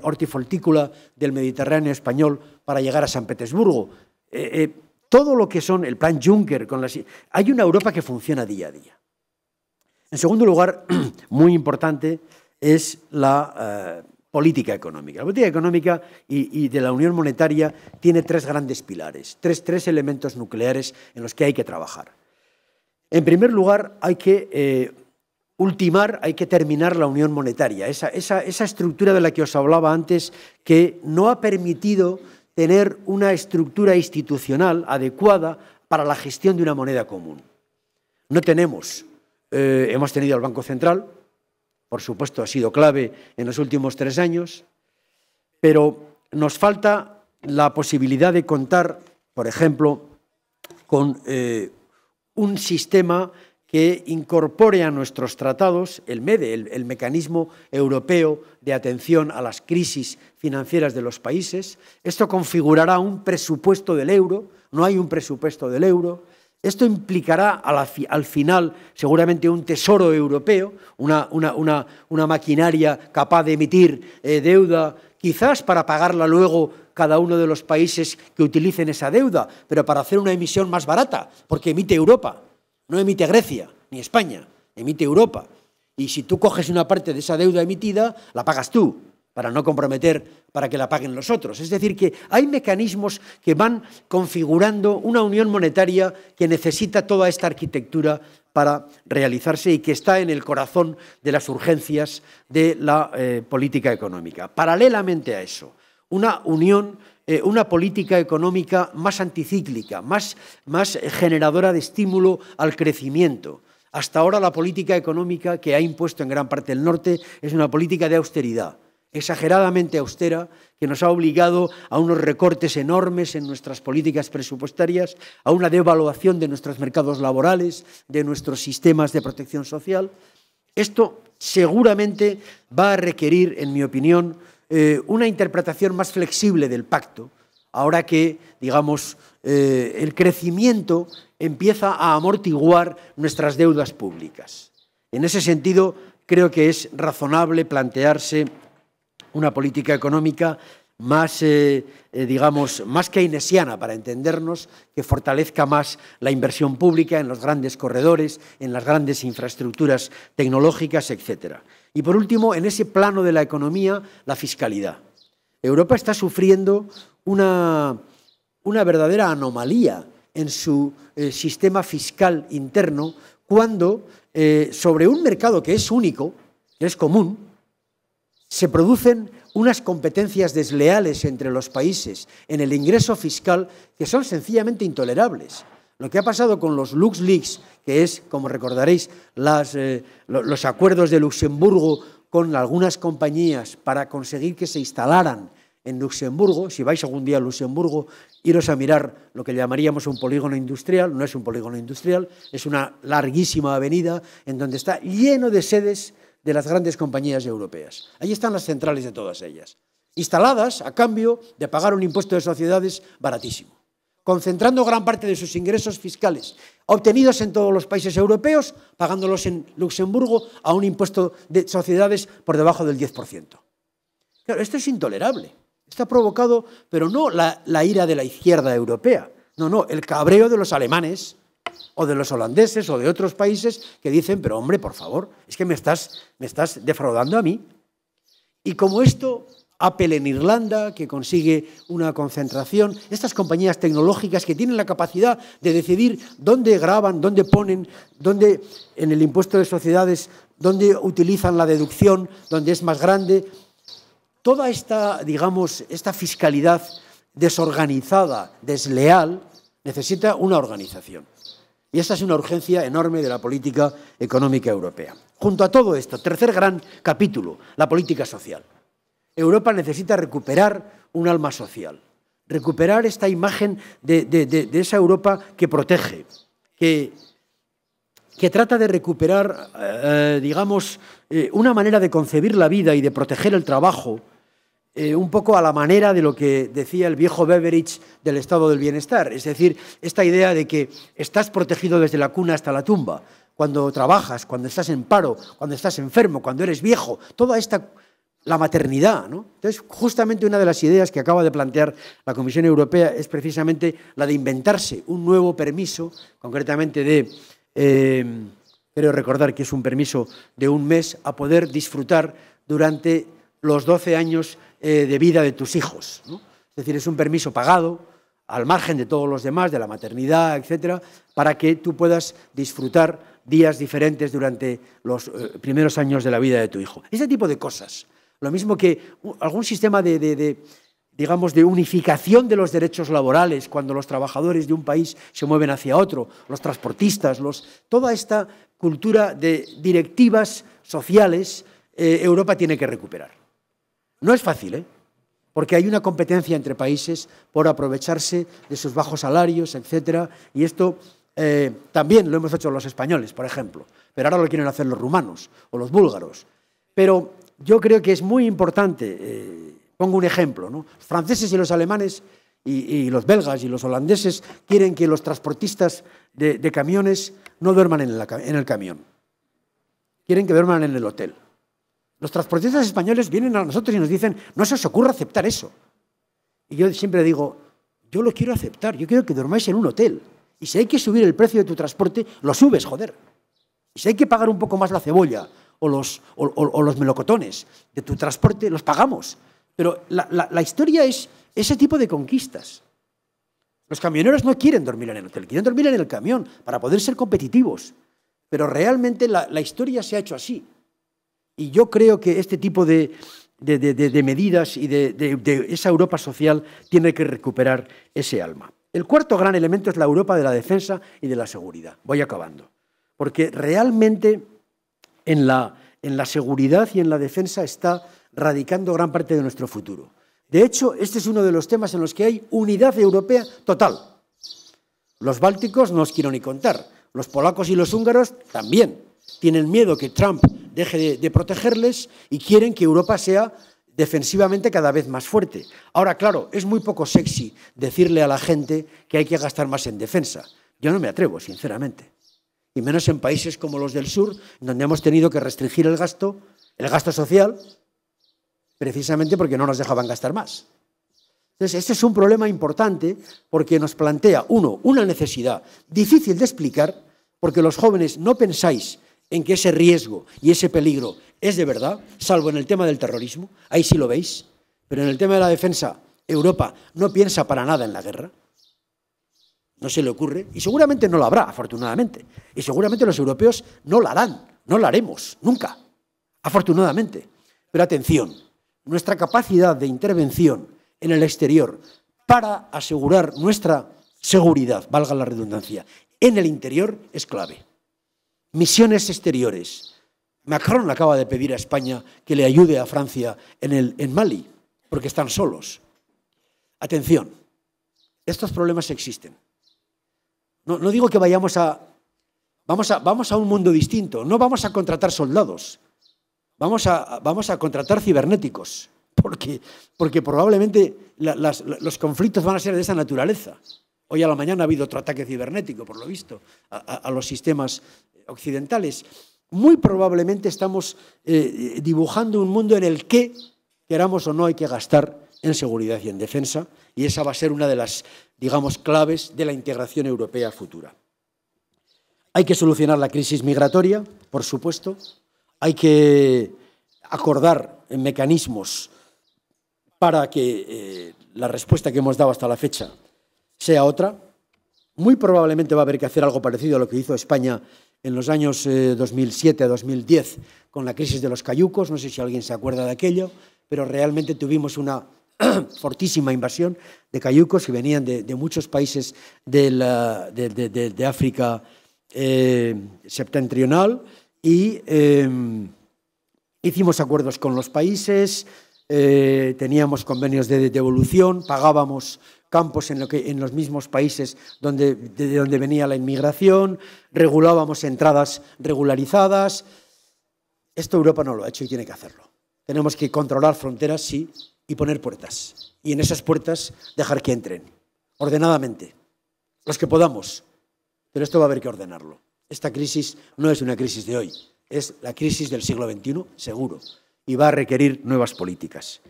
hortifoltícola del Mediterráneo español para llegar a San Petersburgo. Todo lo que son el plan Juncker, hay una Europa que funciona día a día. En segundo lugar, muy importante, es la política económica. La política económica y de la Unión Monetaria tiene tres grandes pilares, tres elementos nucleares en los que hay que trabajar. En primer lugar, hay que hay que terminar la Unión Monetaria, esa estructura de la que os hablaba antes, que no ha permitido tener una estructura institucional adecuada para la gestión de una moneda común. No tenemos, hemos tenido al Banco Central, por supuesto ha sido clave en los últimos 3 años, pero nos falta la posibilidad de contar, por ejemplo, con un sistema que incorpore a nuestros tratados el MEDE, el Mecanismo Europeo de Atención a las Crisis Financieras de los Países. Esto configurará un presupuesto del euro, no hay un presupuesto del euro. Esto implicará al final seguramente un tesoro europeo, una maquinaria capaz de emitir deuda, quizás para pagarla luego cada uno de los países que utilicen esa deuda, pero para hacer una emisión más barata, porque emite Europa. No emite Grecia ni España, emite Europa. Y si tú coges una parte de esa deuda emitida, la pagas tú, para no comprometer para que la paguen los otros. Es decir, que hay mecanismos que van configurando una unión monetaria que necesita toda esta arquitectura para realizarse y que está en el corazón de las urgencias de la política económica. Paralelamente a eso, una unión, una política económica más anticíclica, más generadora de estímulo al crecimiento. Hasta ahora la política económica que ha impuesto en gran parte el norte es una política de austeridad, exageradamente austera, que nos ha obligado a unos recortes enormes en nuestras políticas presupuestarias, a una devaluación de nuestros mercados laborales, de nuestros sistemas de protección social. Esto seguramente va a requerir, en mi opinión, una interpretación más flexible del pacto, ahora que, digamos, el crecimiento empieza a amortiguar nuestras deudas públicas. En ese sentido, creo que es razonable plantearse una política económica más, digamos, más keynesiana, para entendernos, que fortalezca más la inversión pública en los grandes corredores, en las grandes infraestructuras tecnológicas, etc. Y por último, en ese plano de la economía, la fiscalidad. Europa está sufriendo una verdadera anomalía en su sistema fiscal interno cuando sobre un mercado que es único, que es común, se producen unas competencias desleales entre los países en el ingreso fiscal que son sencillamente intolerables. Lo que ha pasado con los LuxLeaks, que es, como recordaréis, los acuerdos de Luxemburgo con algunas compañías para conseguir que se instalaran en Luxemburgo. Si vais algún día a Luxemburgo, iros a mirar lo que llamaríamos un polígono industrial. No es un polígono industrial, es una larguísima avenida en donde está lleno de sedes de las grandes compañías europeas. Allí están las centrales de todas ellas, instaladas a cambio de pagar un impuesto de sociedades baratísimo, concentrando gran parte de sus ingresos fiscales obtenidos en todos los países europeos, pagándolos en Luxemburgo a un impuesto de sociedades por debajo del 10%. Claro, esto es intolerable. Esto ha provocado, pero no la ira de la izquierda europea, No, no, el cabreo de los alemanes o de los holandeses o de otros países que dicen, pero hombre, por favor, es que me estás defraudando a mí. Y como esto, Apple en Irlanda, que consigue una concentración, estas compañías tecnológicas que tienen la capacidad de decidir dónde graban, dónde ponen, dónde en el impuesto de sociedades, dónde utilizan la deducción, dónde es más grande. Toda esta, digamos, esta fiscalidad desorganizada, desleal, necesita una organización. Y esta es una urgencia enorme de la política económica europea. Junto a todo esto, tercer gran capítulo, la política social. Europa necesita recuperar un alma social, recuperar esta imagen de esa Europa que protege, que trata de recuperar, digamos, una manera de concebir la vida y de proteger el trabajo, un poco a la manera de lo que decía el viejo Beveridge del estado del bienestar. Es decir, esta idea de que estás protegido desde la cuna hasta la tumba, cuando trabajas, cuando estás en paro, cuando estás enfermo, cuando eres viejo, toda esta... la maternidad, ¿no? Entonces, justamente una de las ideas que acaba de plantear la Comisión Europea es precisamente la de inventarse un nuevo permiso, concretamente creo recordar que es un permiso de un mes, a poder disfrutar durante los 12 años de vida de tus hijos, ¿no? Es decir, es un permiso pagado, al margen de todos los demás, de la maternidad, etcétera, para que tú puedas disfrutar días diferentes durante los primeros años de la vida de tu hijo. Ese tipo de cosas. Lo mismo que algún sistema digamos, de unificación de los derechos laborales cuando los trabajadores de un país se mueven hacia otro, los transportistas, toda esta cultura de directivas sociales, Europa tiene que recuperar. No es fácil, porque hay una competencia entre países por aprovecharse de sus bajos salarios, etcétera, y esto también lo hemos hecho los españoles, por ejemplo, pero ahora lo quieren hacer los rumanos o los búlgaros. Pero yo creo que es muy importante, pongo un ejemplo, ¿no? Los franceses y los alemanes y los belgas y los holandeses quieren que los transportistas de camiones no duerman en el camión. Quieren que duerman en el hotel. Los transportistas españoles vienen a nosotros y nos dicen, no se os ocurra aceptar eso. Y yo siempre digo, yo lo quiero aceptar, yo quiero que durmáis en un hotel. Y si hay que subir el precio de tu transporte, lo subes, joder. Y si hay que pagar un poco más la cebolla o los melocotones de tu transporte, los pagamos. Pero la historia es ese tipo de conquistas. Los camioneros no quieren dormir en el hotel, quieren dormir en el camión para poder ser competitivos. Pero realmente la historia se ha hecho así. Y yo creo que este tipo de medidas y de esa Europa social tiene que recuperar ese alma. El cuarto gran elemento es la Europa de la defensa y de la seguridad. Voy acabando. Porque realmente en la seguridad y en la defensa está radicando gran parte de nuestro futuro. De hecho, este es uno de los temas en los que hay unidad europea total. Los bálticos no os quiero ni contar. Los polacos y los húngaros también tienen miedo que Trump deje de protegerles y quieren que Europa sea defensivamente cada vez más fuerte. Ahora, claro, es muy poco sexy decirle a la gente que hay que gastar más en defensa. Yo no me atrevo, sinceramente. Y menos en países como los del sur, donde hemos tenido que restringir el gasto social, precisamente porque no nos dejaban gastar más. Entonces, este es un problema importante porque nos plantea, una necesidad difícil de explicar, porque los jóvenes no pensáis en que ese riesgo y ese peligro es de verdad, salvo en el tema del terrorismo, ahí sí lo veis, pero en el tema de la defensa, Europa no piensa para nada en la guerra, no se le ocurre, y seguramente no la habrá, afortunadamente, y seguramente los europeos no la harán, no la haremos, nunca, afortunadamente. Pero atención, nuestra capacidad de intervención en el exterior para asegurar nuestra seguridad, valga la redundancia, en el interior es clave. Misiones exteriores. Macron acaba de pedir a España que le ayude a Francia en Mali, porque están solos. Atención, estos problemas existen. No digo que vamos a un mundo distinto, no vamos a contratar soldados, vamos a contratar cibernéticos, porque probablemente los conflictos van a ser de esa naturaleza. Hoy a la mañana ha habido otro ataque cibernético, por lo visto, a los sistemas occidentales. Muy probablemente estamos dibujando un mundo en el que, queramos o no, hay que gastar en seguridad y en defensa, y esa va a ser una de las, digamos, claves de la integración europea futura. Hay que solucionar la crisis migratoria, por supuesto. Hay que acordar mecanismos para que la respuesta que hemos dado hasta la fecha sea otra. Muy probablemente va a haber que hacer algo parecido a lo que hizo España en los años 2007 a 2010 con la crisis de los cayucos. No sé si alguien se acuerda de aquello, pero realmente tuvimos una fortísima invasión de cayucos que venían de muchos países de África septentrional y hicimos acuerdos con los países, teníamos convenios de devolución, pagábamos campos en los mismos países de donde venía la inmigración, regulábamos entradas regularizadas. Esto Europa no lo ha hecho y tiene que hacerlo. Tenemos que controlar fronteras, sí, y poner puertas. Y en esas puertas dejar que entren, ordenadamente, los que podamos. Pero esto va a haber que ordenarlo. Esta crisis no es una crisis de hoy, es la crisis del siglo XXI, seguro, y va a requerir nuevas políticas.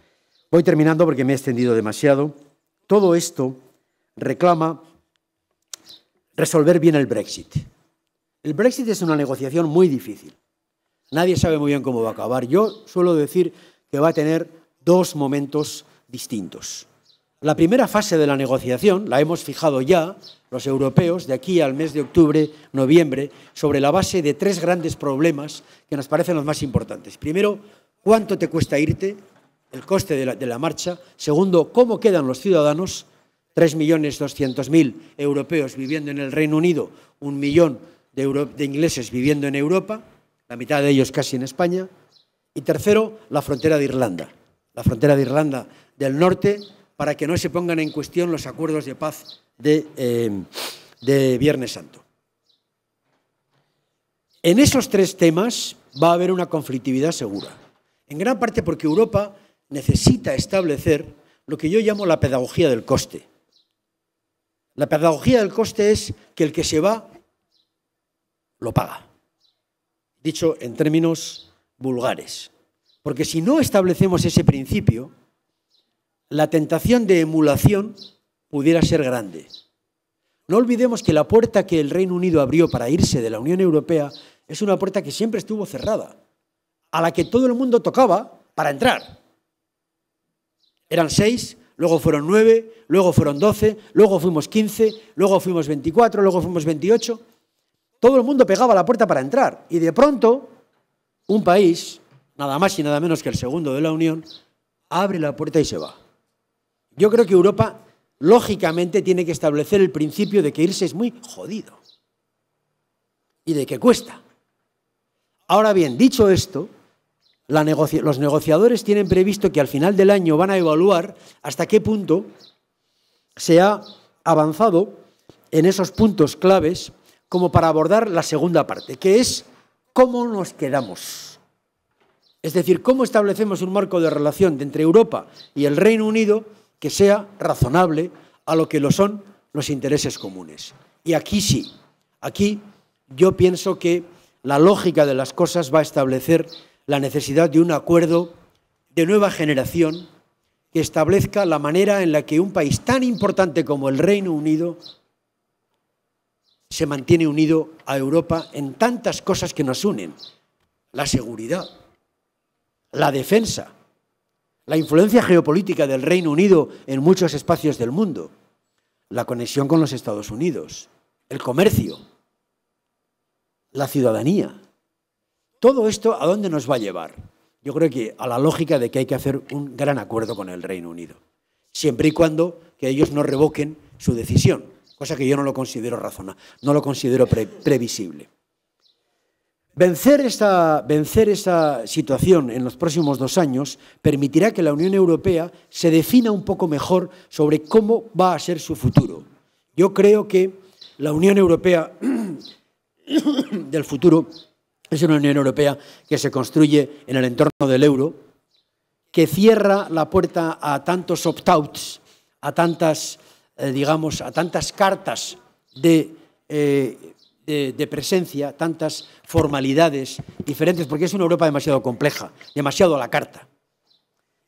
Voy terminando porque me he extendido demasiado. Todo esto reclama resolver bien el Brexit. El Brexit es una negociación muy difícil. Nadie sabe muy bien cómo va a acabar. Yo suelo decir que va a tener dos momentos distintos. La primera fase de la negociación la hemos fijado ya los europeos de aquí al mes de octubre, noviembre, sobre la base de tres grandes problemas que nos parecen los más importantes. Primero, ¿cuánto te cuesta irte? El coste de la marcha. Segundo, ¿cómo quedan los ciudadanos? 3.200.000 europeos viviendo en el Reino Unido, 1 millón de ingleses viviendo en Europa, la mitad de ellos casi en España. Y tercero, la frontera de Irlanda del Norte, para que no se pongan en cuestión los acuerdos de paz de Viernes Santo. En esos tres temas va a haber una conflictividad segura, en gran parte porque Europa necesita establecer lo que yo llamo la pedagogía del coste. La pedagogía del coste es que el que se va lo paga, dicho en términos vulgares. Porque si no establecemos ese principio, la tentación de emulación pudiera ser grande. No olvidemos que la puerta que el Reino Unido abrió para irse de la Unión Europea es una puerta que siempre estuvo cerrada, a la que todo el mundo tocaba para entrar. Eran 6, luego fueron 9, luego fueron 12, luego fuimos 15, luego fuimos 24, luego fuimos 28. Todo el mundo pegaba a la puerta para entrar y de pronto un país, nada más y nada menos que el segundo de la Unión, abre la puerta y se va. Yo creo que Europa, lógicamente, tiene que establecer el principio de que irse es muy jodido y de que cuesta. Ahora bien, dicho esto, los negociadores tienen previsto que al final del año van a evaluar hasta qué punto se ha avanzado en esos puntos claves como para abordar la segunda parte, que es cómo nos quedamos. Es decir, cómo establecemos un marco de relación entre Europa y el Reino Unido que sea razonable a lo que lo son los intereses comunes. Y aquí sí, aquí yo pienso que la lógica de las cosas va a establecer la necesidad de un acuerdo de nueva generación que establezca la manera en la que un país tan importante como el Reino Unido se mantiene unido a Europa en tantas cosas que nos unen. La seguridad, la defensa, la influencia geopolítica del Reino Unido en muchos espacios del mundo, la conexión con los Estados Unidos, el comercio, la ciudadanía. Todo esto, ¿a dónde nos va a llevar? Yo creo que a la lógica de que hay que hacer un gran acuerdo con el Reino Unido, siempre y cuando que ellos no revoquen su decisión, cosa que yo no lo considero razonable, no lo considero previsible. Vencer esta situación en los próximos 2 años permitirá que la Unión Europea se defina un poco mejor sobre cómo va a ser su futuro. Yo creo que la Unión Europea del futuro es una Unión Europea que se construye en el entorno del euro, que cierra la puerta a tantos opt-outs, a tantas, a tantas cartas de presencia, tantas formalidades diferentes, porque es una Europa demasiado compleja, demasiado a la carta.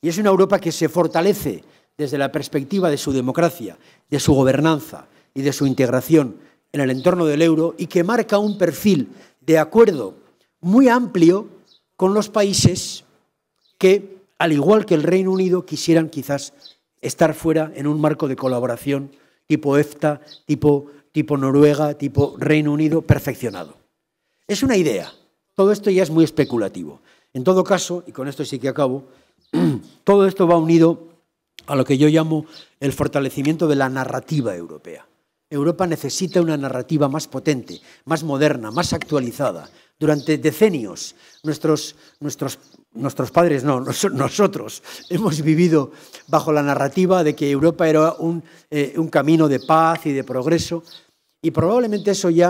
Y es una Europa que se fortalece desde la perspectiva de su democracia, de su gobernanza y de su integración en el entorno del euro, y que marca un perfil de acuerdo muy amplio con los países que, al igual que el Reino Unido, quisieran quizás estar fuera en un marco de colaboración tipo EFTA, tipo Noruega, tipo Reino Unido, perfeccionado. Es una idea. Todo esto ya es muy especulativo. En todo caso, y con esto sí que acabo, todo esto va unido a lo que yo llamo el fortalecimiento de la narrativa europea. Europa necesita una narrativa más potente, más moderna, más actualizada. Durante decenios, nuestros padres, no, nosotros hemos vivido bajo la narrativa de que Europa era un camino de paz y de progreso, y probablemente eso ya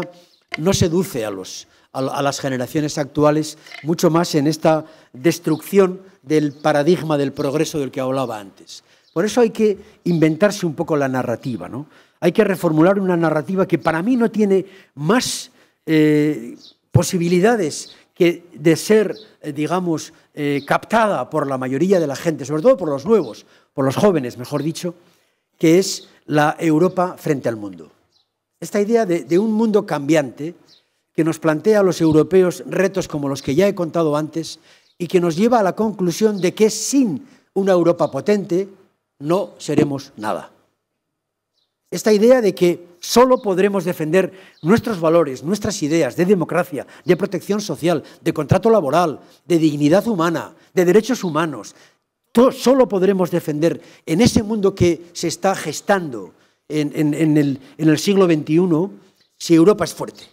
no seduce a las generaciones actuales, mucho más en esta destrucción del paradigma del progreso del que hablaba antes. Por eso hay que inventarse un poco la narrativa, ¿no? Hay que reformular una narrativa que para mí no tiene más posibilidades que de ser, digamos, captada por la mayoría de la gente, sobre todo por los nuevos, por los jóvenes, mejor dicho, que es la Europa frente al mundo. Esta idea de un mundo cambiante que nos plantea a los europeos retos como los que ya he contado antes y que nos lleva a la conclusión de que sin una Europa potente no seremos nada. Esta idea de que solo podremos defender nuestros valores, nuestras ideas de democracia, de protección social, de contrato laboral, de dignidad humana, de derechos humanos, solo podremos defender en ese mundo que se está gestando en el siglo XXI si Europa es fuerte.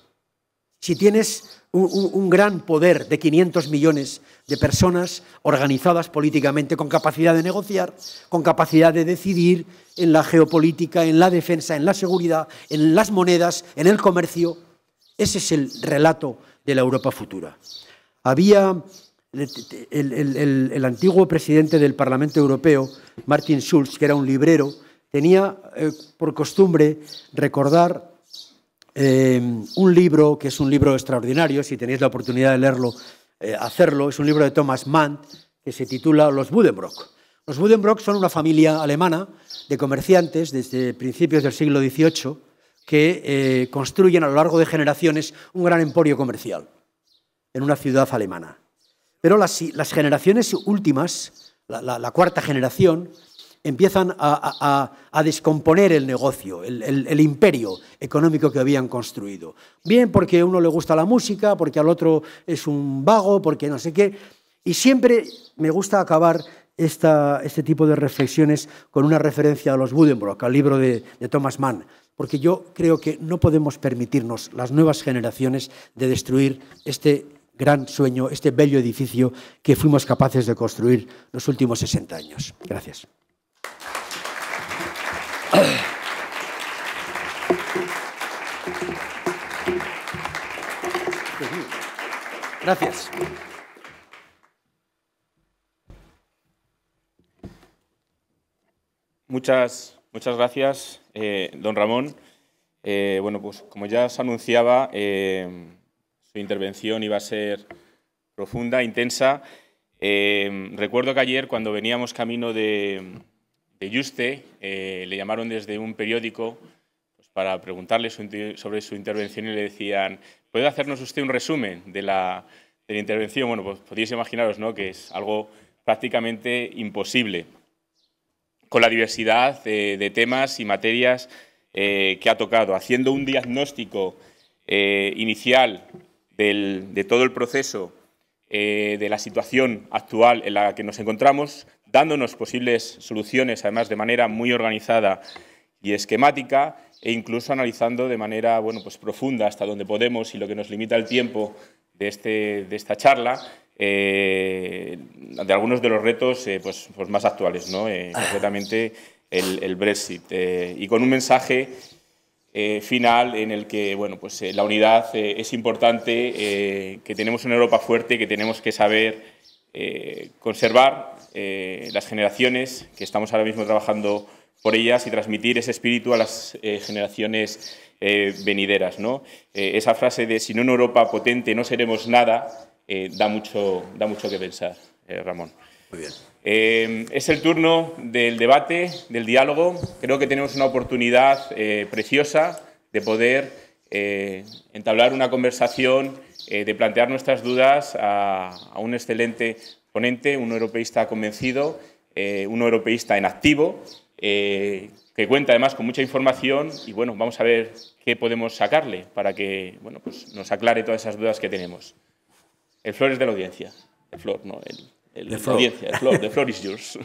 Si tienes un gran poder de 500 millones de personas organizadas políticamente, con capacidad de negociar, con capacidad de decidir en la geopolítica, en la defensa, en la seguridad, en las monedas, en el comercio. Ese es el relato de la Europa futura. Había el antiguo presidente del Parlamento Europeo, Martin Schulz, que era un librero, tenía por costumbre recordar un libro que es un libro extraordinario, si tenéis la oportunidad de leerlo, hacerlo. Es un libro de Thomas Mann que se titula Los Buddenbrook. Los Buddenbrook son una familia alemana de comerciantes desde principios del siglo XVIII que construyen a lo largo de generaciones un gran emporio comercial en una ciudad alemana. Pero las generaciones últimas, la cuarta generación, empiezan a descomponer el negocio, el imperio económico que habían construido. Bien porque a uno le gusta la música, porque al otro es un vago, porque no sé qué. Y siempre me gusta acabar este tipo de reflexiones con una referencia a los Buddenbrook, al libro de Thomas Mann, porque yo creo que no podemos permitirnos, las nuevas generaciones, de destruir este gran sueño, este bello edificio que fuimos capaces de construir los últimos 60 años. Gracias. Gracias. Muchas gracias, don Ramón. Bueno, pues como ya se anunciaba, su intervención iba a ser profunda, intensa. Recuerdo que ayer, cuando veníamos camino de Yuste, le llamaron desde un periódico pues, para preguntarle sobre su intervención y le decían: ¿puede hacernos usted un resumen de la intervención? Bueno, pues podéis imaginaros, ¿no?, que es algo prácticamente imposible, con la diversidad de temas y materias que ha tocado, haciendo un diagnóstico inicial de todo el proceso, de la situación actual en la que nos encontramos, dándonos posibles soluciones, además de manera muy organizada y esquemática, e incluso analizando de manera pues profunda, hasta donde podemos y lo que nos limita el tiempo de esta charla, de algunos de los retos pues más actuales, ¿no? Concretamente el Brexit, y con un mensaje final en el que pues, la unidad es importante, que tenemos una Europa fuerte, que tenemos que saber conservar las generaciones que estamos ahora mismo trabajando por ellas y transmitir ese espíritu a las generaciones venideras, ¿no? Esa frase de «sin una Europa potente no seremos nada» da mucho que pensar, Ramón. Muy bien. Es el turno del debate, del diálogo. Creo que tenemos una oportunidad preciosa de poder entablar una conversación, de plantear nuestras dudas a un excelente ponente, un europeísta convencido, un europeísta en activo, que cuenta además con mucha información y bueno, vamos a ver qué podemos sacarle para que bueno, pues nos aclare todas esas dudas que tenemos. El floor es de la audiencia. El floor, no, la audiencia. The floor is yours.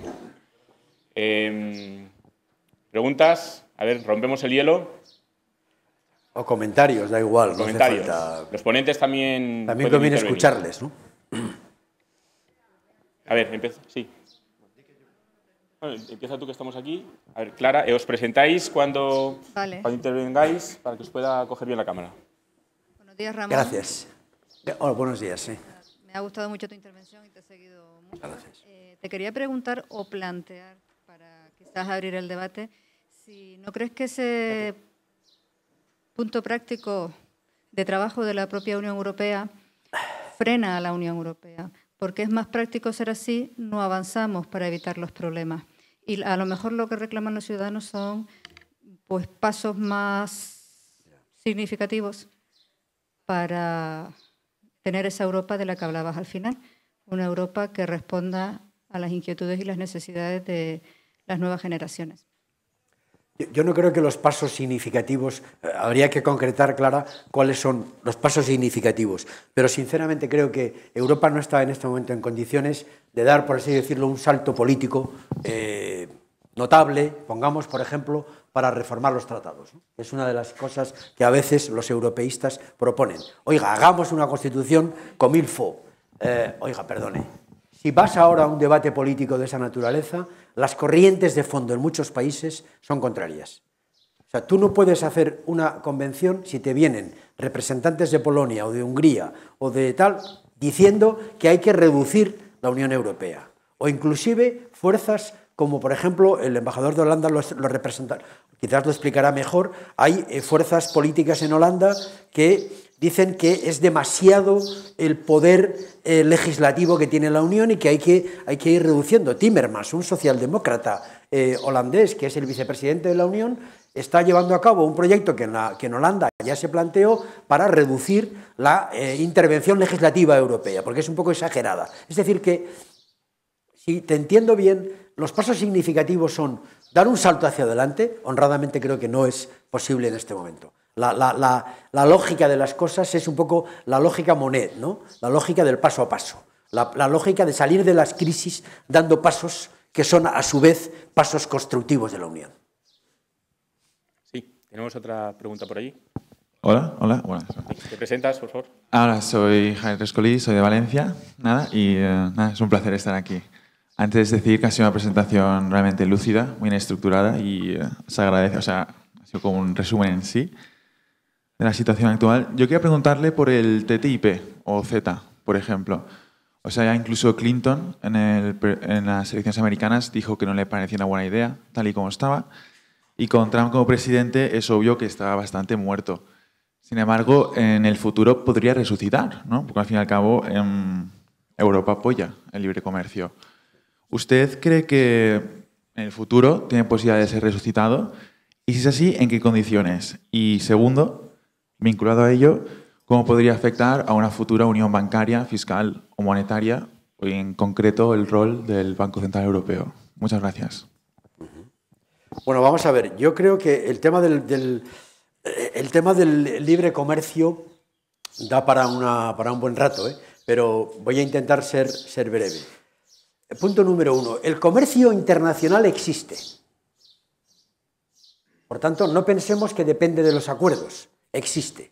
¿Preguntas? A ver, rompemos el hielo. O comentarios, da igual. Comentarios. No hace falta... Los ponentes también conviene escucharles, ¿no? A ver, empieza. Sí. Bueno, empieza tú, que estamos aquí. A ver, Clara, os presentáis cuando intervengáis para que os pueda coger bien la cámara. Buenos días, Ramón. Gracias. Hola, buenos días, sí. Me ha gustado mucho tu intervención y te he seguido mucho. Gracias. Te quería preguntar o plantear, para quizás abrir el debate, si no crees que ese punto práctico de trabajo de la propia Unión Europea frena a la Unión Europea, porque es más práctico ser así, no avanzamos para evitar los problemas. Y a lo mejor lo que reclaman los ciudadanos son pues, pasos más significativos para tener esa Europa de la que hablabas al final, una Europa que responda a las inquietudes y las necesidades de las nuevas generaciones. Yo no creo que los pasos significativos, habría que concretar, Clara, cuáles son los pasos significativos, pero sinceramente creo que Europa no está en este momento en condiciones de dar, por así decirlo, un salto político notable, pongamos, por ejemplo, para reformar los tratados, ¿no? Es una de las cosas que a veces los europeístas proponen. Oiga, hagamos una constitución comme il faut. Oiga, perdone, si vas ahora a un debate político de esa naturaleza, las corrientes de fondo en muchos países son contrarias. O sea, tú no puedes hacer una convención si te vienen representantes de Polonia o de Hungría o de tal diciendo que hay que reducir la Unión Europea. O inclusive fuerzas como, por ejemplo, el embajador de Holanda lo representa, quizás lo explicará mejor, hay fuerzas políticas en Holanda que dicen que es demasiado el poder legislativo que tiene la Unión y que hay que ir reduciendo. Timmermans, un socialdemócrata holandés, que es el vicepresidente de la Unión, está llevando a cabo un proyecto que en Holanda ya se planteó para reducir la intervención legislativa europea, porque es un poco exagerada. Es decir, que, si te entiendo bien, los pasos significativos son dar un salto hacia adelante. Honradamente creo que no es posible en este momento. La lógica de las cosas es un poco la lógica Monnet, ¿no? La lógica del paso a paso, la lógica de salir de las crisis dando pasos que son a su vez pasos constructivos de la Unión. Sí, tenemos otra pregunta por allí. Hola, buenas. ¿Te presentas, por favor? Ahora soy Javier Rescolí, soy de Valencia, es un placer estar aquí. Antes de decir que ha sido una presentación realmente lúcida, muy bien estructurada y se agradece, o sea, ha sido como un resumen en sí de la situación actual. Yo quería preguntarle por el TTIP o Z, por ejemplo. O sea, ya incluso Clinton en las elecciones americanas dijo que no le parecía una buena idea, tal y como estaba, y con Trump como presidente es obvio que estaba bastante muerto. Sin embargo, en el futuro podría resucitar, ¿no? Porque al fin y al cabo Europa apoya el libre comercio. ¿Usted cree que en el futuro tiene posibilidad de ser resucitado? Y si es así, ¿en qué condiciones? Y segundo, vinculado a ello, ¿cómo podría afectar a una futura unión bancaria, fiscal o monetaria, y en concreto el rol del Banco Central Europeo? Muchas gracias. Bueno, vamos a ver. Yo creo que el tema del libre comercio da para un buen rato, pero voy a intentar ser breve. Punto número 1. El comercio internacional existe. Por tanto, no pensemos que depende de los acuerdos. Existe.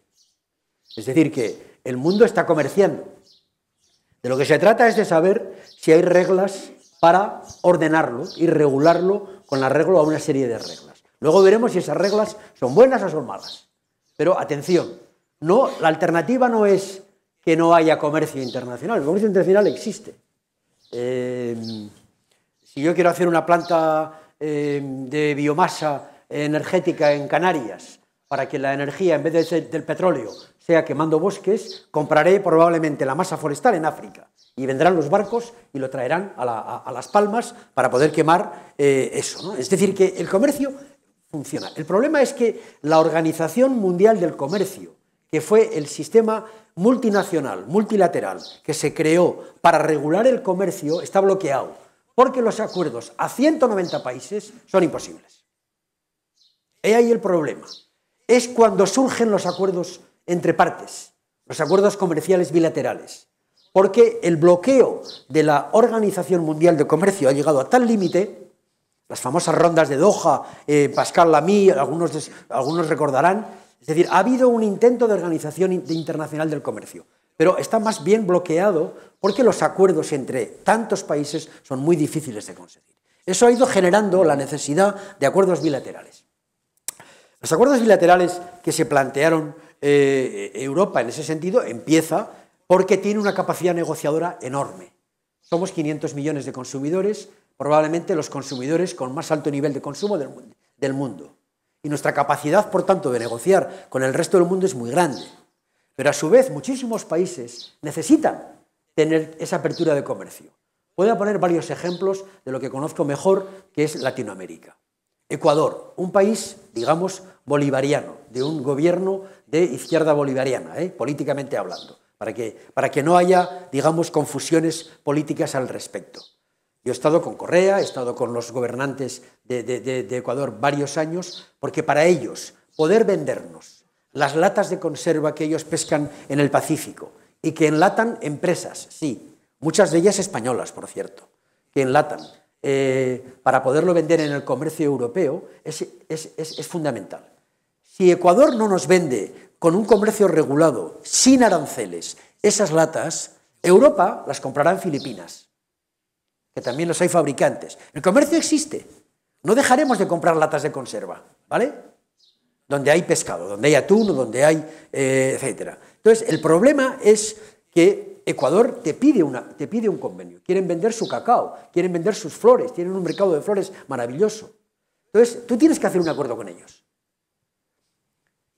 Es decir, que el mundo está comerciando. De lo que se trata es de saber si hay reglas para ordenarlo y regularlo con arreglo a una serie de reglas. Luego veremos si esas reglas son buenas o son malas. Pero atención, la alternativa no es que no haya comercio internacional. El comercio internacional existe. Si yo quiero hacer una planta de biomasa energética en Canarias para que la energía, en vez de ser del petróleo, sea quemando bosques, compraré probablemente la masa forestal en África. Y vendrán los barcos y lo traerán a Las Palmas para poder quemar eso, ¿no? Es decir, que el comercio funciona. El problema es que la Organización Mundial del Comercio, que fue el sistema multinacional, multilateral, que se creó para regular el comercio, está bloqueado, porque los acuerdos a 190 países son imposibles. He ahí el problema. Es cuando surgen los acuerdos entre partes, los acuerdos comerciales bilaterales, porque el bloqueo de la Organización Mundial de Comercio ha llegado a tal límite, las famosas rondas de Doha, Pascal Lamy, algunos recordarán, es decir, ha habido un intento de organización internacional del comercio, pero está más bien bloqueado porque los acuerdos entre tantos países son muy difíciles de conseguir. Eso ha ido generando la necesidad de acuerdos bilaterales. Los acuerdos bilaterales que se plantearon Europa en ese sentido empieza porque tiene una capacidad negociadora enorme. Somos 500 millones de consumidores, probablemente los consumidores con más alto nivel de consumo del mundo. Y nuestra capacidad, por tanto, de negociar con el resto del mundo es muy grande. Pero a su vez, muchísimos países necesitan tener esa apertura de comercio. Voy a poner varios ejemplos de lo que conozco mejor, que es Latinoamérica. Ecuador, un país, digamos, bolivariano, de un gobierno de izquierda bolivariana, políticamente hablando, para que no haya, digamos, confusiones políticas al respecto. Yo he estado con Correa, he estado con los gobernantes de Ecuador varios años, porque para ellos poder vendernos las latas de conserva que ellos pescan en el Pacífico y que enlatan empresas, sí, muchas de ellas españolas, por cierto, que enlatan, para poderlo vender en el comercio europeo, es fundamental. Si Ecuador no nos vende con un comercio regulado, sin aranceles, esas latas, Europa las comprará en Filipinas, que también los hay fabricantes. El comercio existe. No dejaremos de comprar latas de conserva, ¿vale? Donde hay pescado, donde hay atún, donde hay, etcétera. Entonces, el problema es que Ecuador te pide un convenio. Quieren vender su cacao, quieren vender sus flores, tienen un mercado de flores maravilloso. Entonces, tú tienes que hacer un acuerdo con ellos.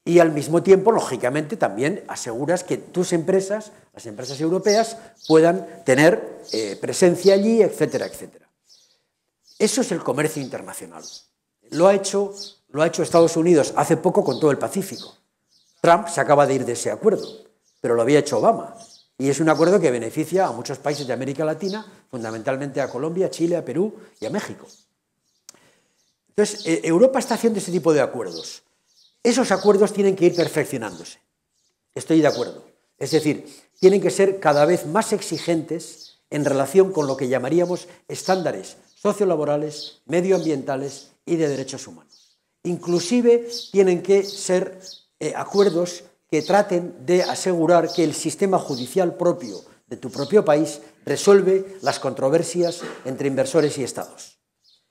Y al mismo tiempo, lógicamente, también aseguras que tus empresas, las empresas europeas, puedan tener presencia allí, etcétera, etcétera. Eso es el comercio internacional. Lo ha hecho Estados Unidos hace poco con todo el Pacífico. Trump se acaba de ir de ese acuerdo, pero lo había hecho Obama. Y es un acuerdo que beneficia a muchos países de América Latina, fundamentalmente a Colombia, a Chile, a Perú y a México. Entonces, Europa está haciendo ese tipo de acuerdos. Esos acuerdos tienen que ir perfeccionándose. Estoy de acuerdo. Es decir, tienen que ser cada vez más exigentes en relación con lo que llamaríamos estándares sociolaborales, medioambientales y de derechos humanos. Inclusive tienen que ser acuerdos que traten de asegurar que el sistema judicial propio de tu propio país resuelve las controversias entre inversores y estados,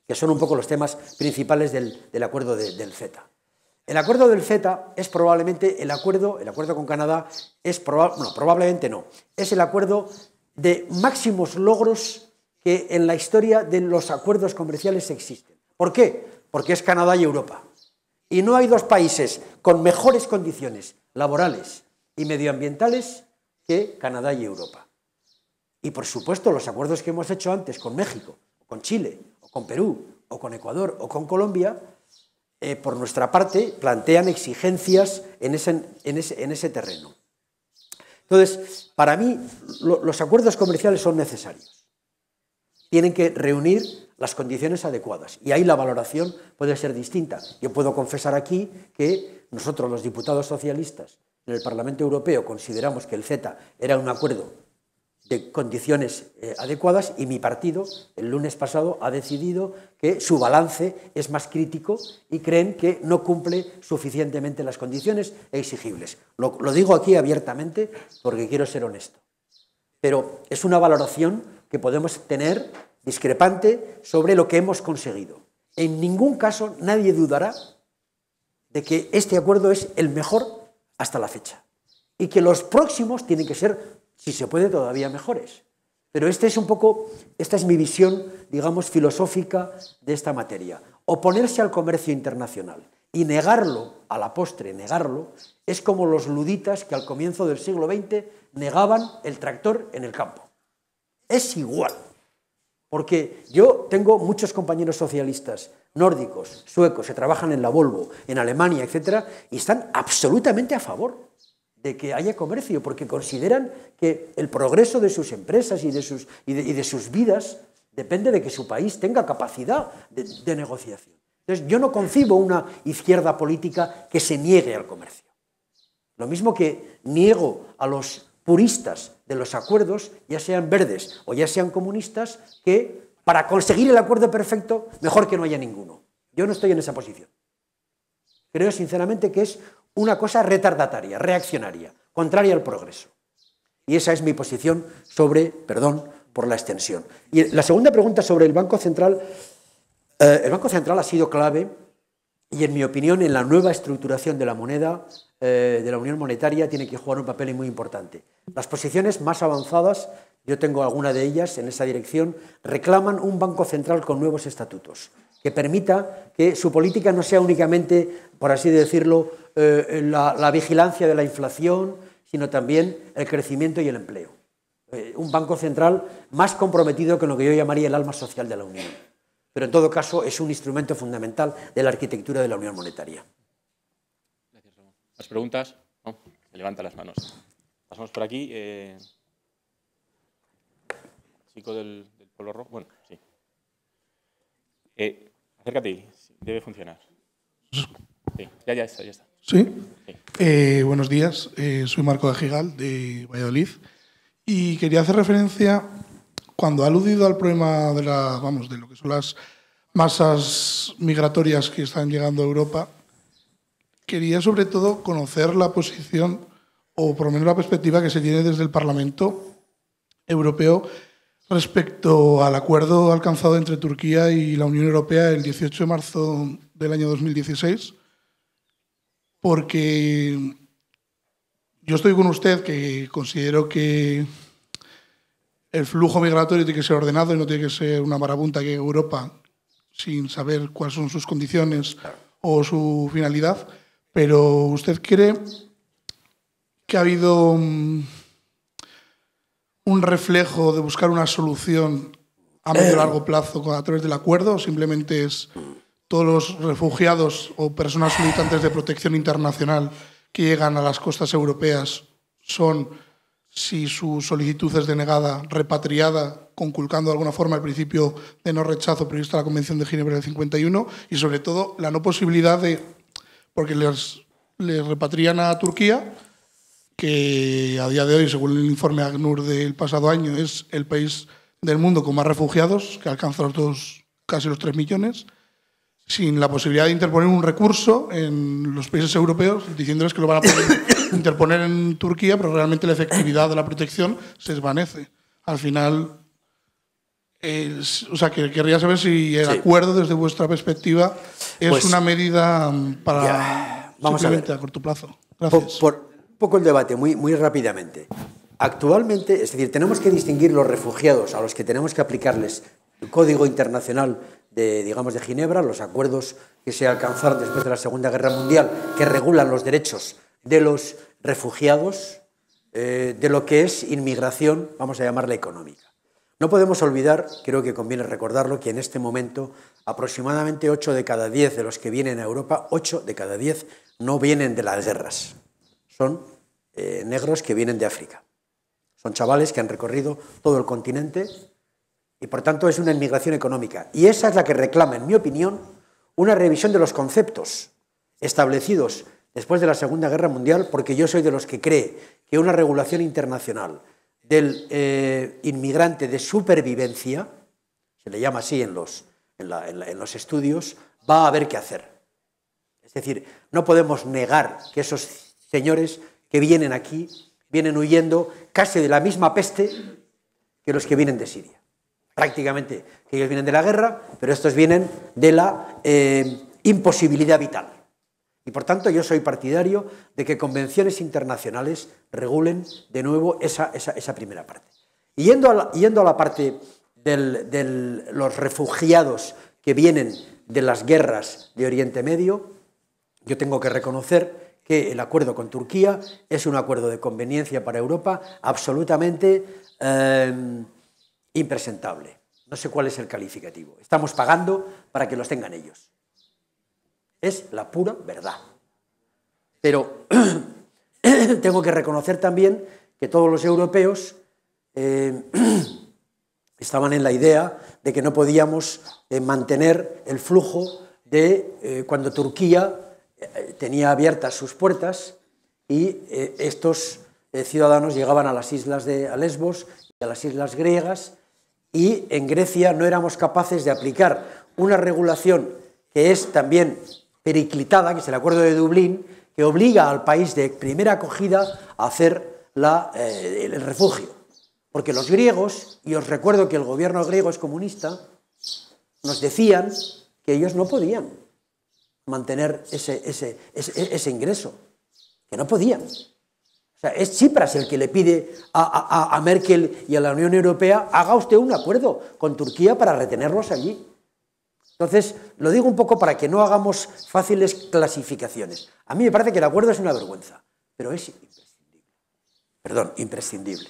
que son un poco los temas principales del acuerdo del CETA. El acuerdo del CETA es probablemente el acuerdo con Canadá, probablemente no, es el acuerdo de máximos logros que en la historia de los acuerdos comerciales existen. ¿Por qué? Porque es Canadá y Europa. Y no hay dos países con mejores condiciones laborales y medioambientales que Canadá y Europa. Y por supuesto los acuerdos que hemos hecho antes con México, o con Chile, o con Perú, o con Ecuador, o con Colombia, por nuestra parte, plantean exigencias en ese terreno. Entonces, para mí, los acuerdos comerciales son necesarios. Tienen que reunir las condiciones adecuadas y ahí la valoración puede ser distinta. Yo puedo confesar aquí que nosotros, los diputados socialistas en el Parlamento Europeo, consideramos que el CETA era un acuerdo de condiciones adecuadas y mi partido el lunes pasado ha decidido que su balance es más crítico y creen que no cumple suficientemente las condiciones exigibles. Lo digo aquí abiertamente porque quiero ser honesto. Pero es una valoración que podemos tener discrepante sobre lo que hemos conseguido. En ningún caso nadie dudará de que este acuerdo es el mejor hasta la fecha y que los próximos tienen que ser, si se puede, todavía mejores. Pero esta es mi visión, digamos, filosófica de esta materia. Oponerse al comercio internacional Y negarlo, a la postre, negarlo, es como los luditas que al comienzo del siglo XX negaban el tractor en el campo. Es igual, porque yo tengo muchos compañeros socialistas nórdicos, suecos, que trabajan en la Volvo, en Alemania, etcétera, y están absolutamente a favor de que haya comercio, porque consideran que el progreso de sus empresas y de sus vidas depende de que su país tenga capacidad de negociación. Entonces, yo no concibo una izquierda política que se niegue al comercio. Lo mismo que niego a los puristas de los acuerdos, ya sean verdes o ya sean comunistas, que para conseguir el acuerdo perfecto, mejor que no haya ninguno. Yo no estoy en esa posición. Creo sinceramente que es una cosa retardataria, reaccionaria, contraria al progreso. Y esa es mi posición sobre, perdón por la extensión. Y la segunda pregunta sobre el Banco Central. El Banco Central ha sido clave y, en mi opinión, en la nueva estructuración de la moneda, de la Unión Monetaria, tiene que jugar un papel muy importante. Las posiciones más avanzadas, yo tengo alguna de ellas en esa dirección, reclaman un Banco Central con nuevos estatutos, que permita que su política no sea únicamente, por así decirlo, la vigilancia de la inflación, sino también el crecimiento y el empleo. Un Banco Central más comprometido con lo que yo llamaría el alma social de la Unión. Pero en todo caso es un instrumento fundamental de la arquitectura de la Unión Monetaria. Gracias, Ramón. ¿Más preguntas? No, se levantan las manos. Pasamos por aquí. Chico del polo rojo. Bueno, sí. Acércate, debe funcionar. Sí, ya está. ¿Sí? Buenos días, soy Marco de Gigal, de Valladolid, y quería hacer referencia, cuando ha aludido al problema de lo que son las masas migratorias que están llegando a Europa, quería sobre todo conocer la posición, o por lo menos la perspectiva que se tiene desde el Parlamento Europeo respecto al acuerdo alcanzado entre Turquía y la Unión Europea el 18 de marzo del año 2016, porque yo estoy con usted, que considero que el flujo migratorio tiene que ser ordenado y no tiene que ser una marabunta que Europa sin saber cuáles son sus condiciones o su finalidad. Pero ¿usted cree que ha habido un reflejo de buscar una solución a medio y largo plazo a través del acuerdo, o simplemente es todos los refugiados o personas solicitantes de protección internacional que llegan a las costas europeas son, si su solicitud es denegada, repatriada, conculcando de alguna forma el principio de no rechazo previsto en la Convención de Ginebra del 51, y sobre todo la no posibilidad de, porque les repatrian a Turquía, que a día de hoy, según el informe ACNUR del pasado año, es el país del mundo con más refugiados, que alcanza casi los 3 millones, sin la posibilidad de interponer un recurso en los países europeos, diciéndoles que lo van a poder interponer en Turquía, pero realmente la efectividad de la protección se desvanece. Al final, querría saber si el acuerdo, desde vuestra perspectiva, es una medida para simplemente a corto plazo. Gracias. Por un poco el debate, muy rápidamente. Actualmente, es decir, tenemos que distinguir los refugiados a los que tenemos que aplicarles el Código Internacional de Ginebra, los acuerdos que se alcanzaron después de la Segunda Guerra Mundial, que regulan los derechos de los refugiados, de lo que es inmigración, vamos a llamarla económica. No podemos olvidar, creo que conviene recordarlo, que en este momento aproximadamente 8 de cada 10 de los que vienen a Europa, 8 de cada 10 no vienen de las guerras. Son negros que vienen de África. Son chavales que han recorrido todo el continente y, por tanto, es una inmigración económica. Y esa es la que reclama, en mi opinión, una revisión de los conceptos establecidos después de la Segunda Guerra Mundial, porque yo soy de los que cree que una regulación internacional del inmigrante de supervivencia, se le llama así en los estudios, va a haber que hacer. Es decir, no podemos negar que esos señores que vienen aquí vienen huyendo casi de la misma peste que los que vienen de Siria. Prácticamente, que ellos vienen de la guerra, pero estos vienen de la imposibilidad vital. Y por tanto yo soy partidario de que convenciones internacionales regulen de nuevo esa primera parte. Y yendo a la parte de los refugiados que vienen de las guerras de Oriente Medio, yo tengo que reconocer que el acuerdo con Turquía es un acuerdo de conveniencia para Europa absolutamente impresentable. No sé cuál es el calificativo. Estamos pagando para que los tengan ellos. Es la pura verdad. Pero tengo que reconocer también que todos los europeos estaban en la idea de que no podíamos mantener el flujo de cuando Turquía tenía abiertas sus puertas y estos ciudadanos llegaban a las islas a Lesbos y a las islas griegas, y en Grecia no éramos capaces de aplicar una regulación que es también periclitada, que es el Acuerdo de Dublín, que obliga al país de primera acogida a hacer el refugio. Porque los griegos, y os recuerdo que el gobierno griego es comunista, nos decían que ellos no podían mantener ese ingreso, que no podían. O sea, es Tsipras el que le pide a Merkel y a la Unión Europea: haga usted un acuerdo con Turquía para retenerlos allí. Entonces, lo digo un poco para que no hagamos fáciles clasificaciones. A mí me parece que el acuerdo es una vergüenza, pero es imprescindible. Perdón, imprescindible.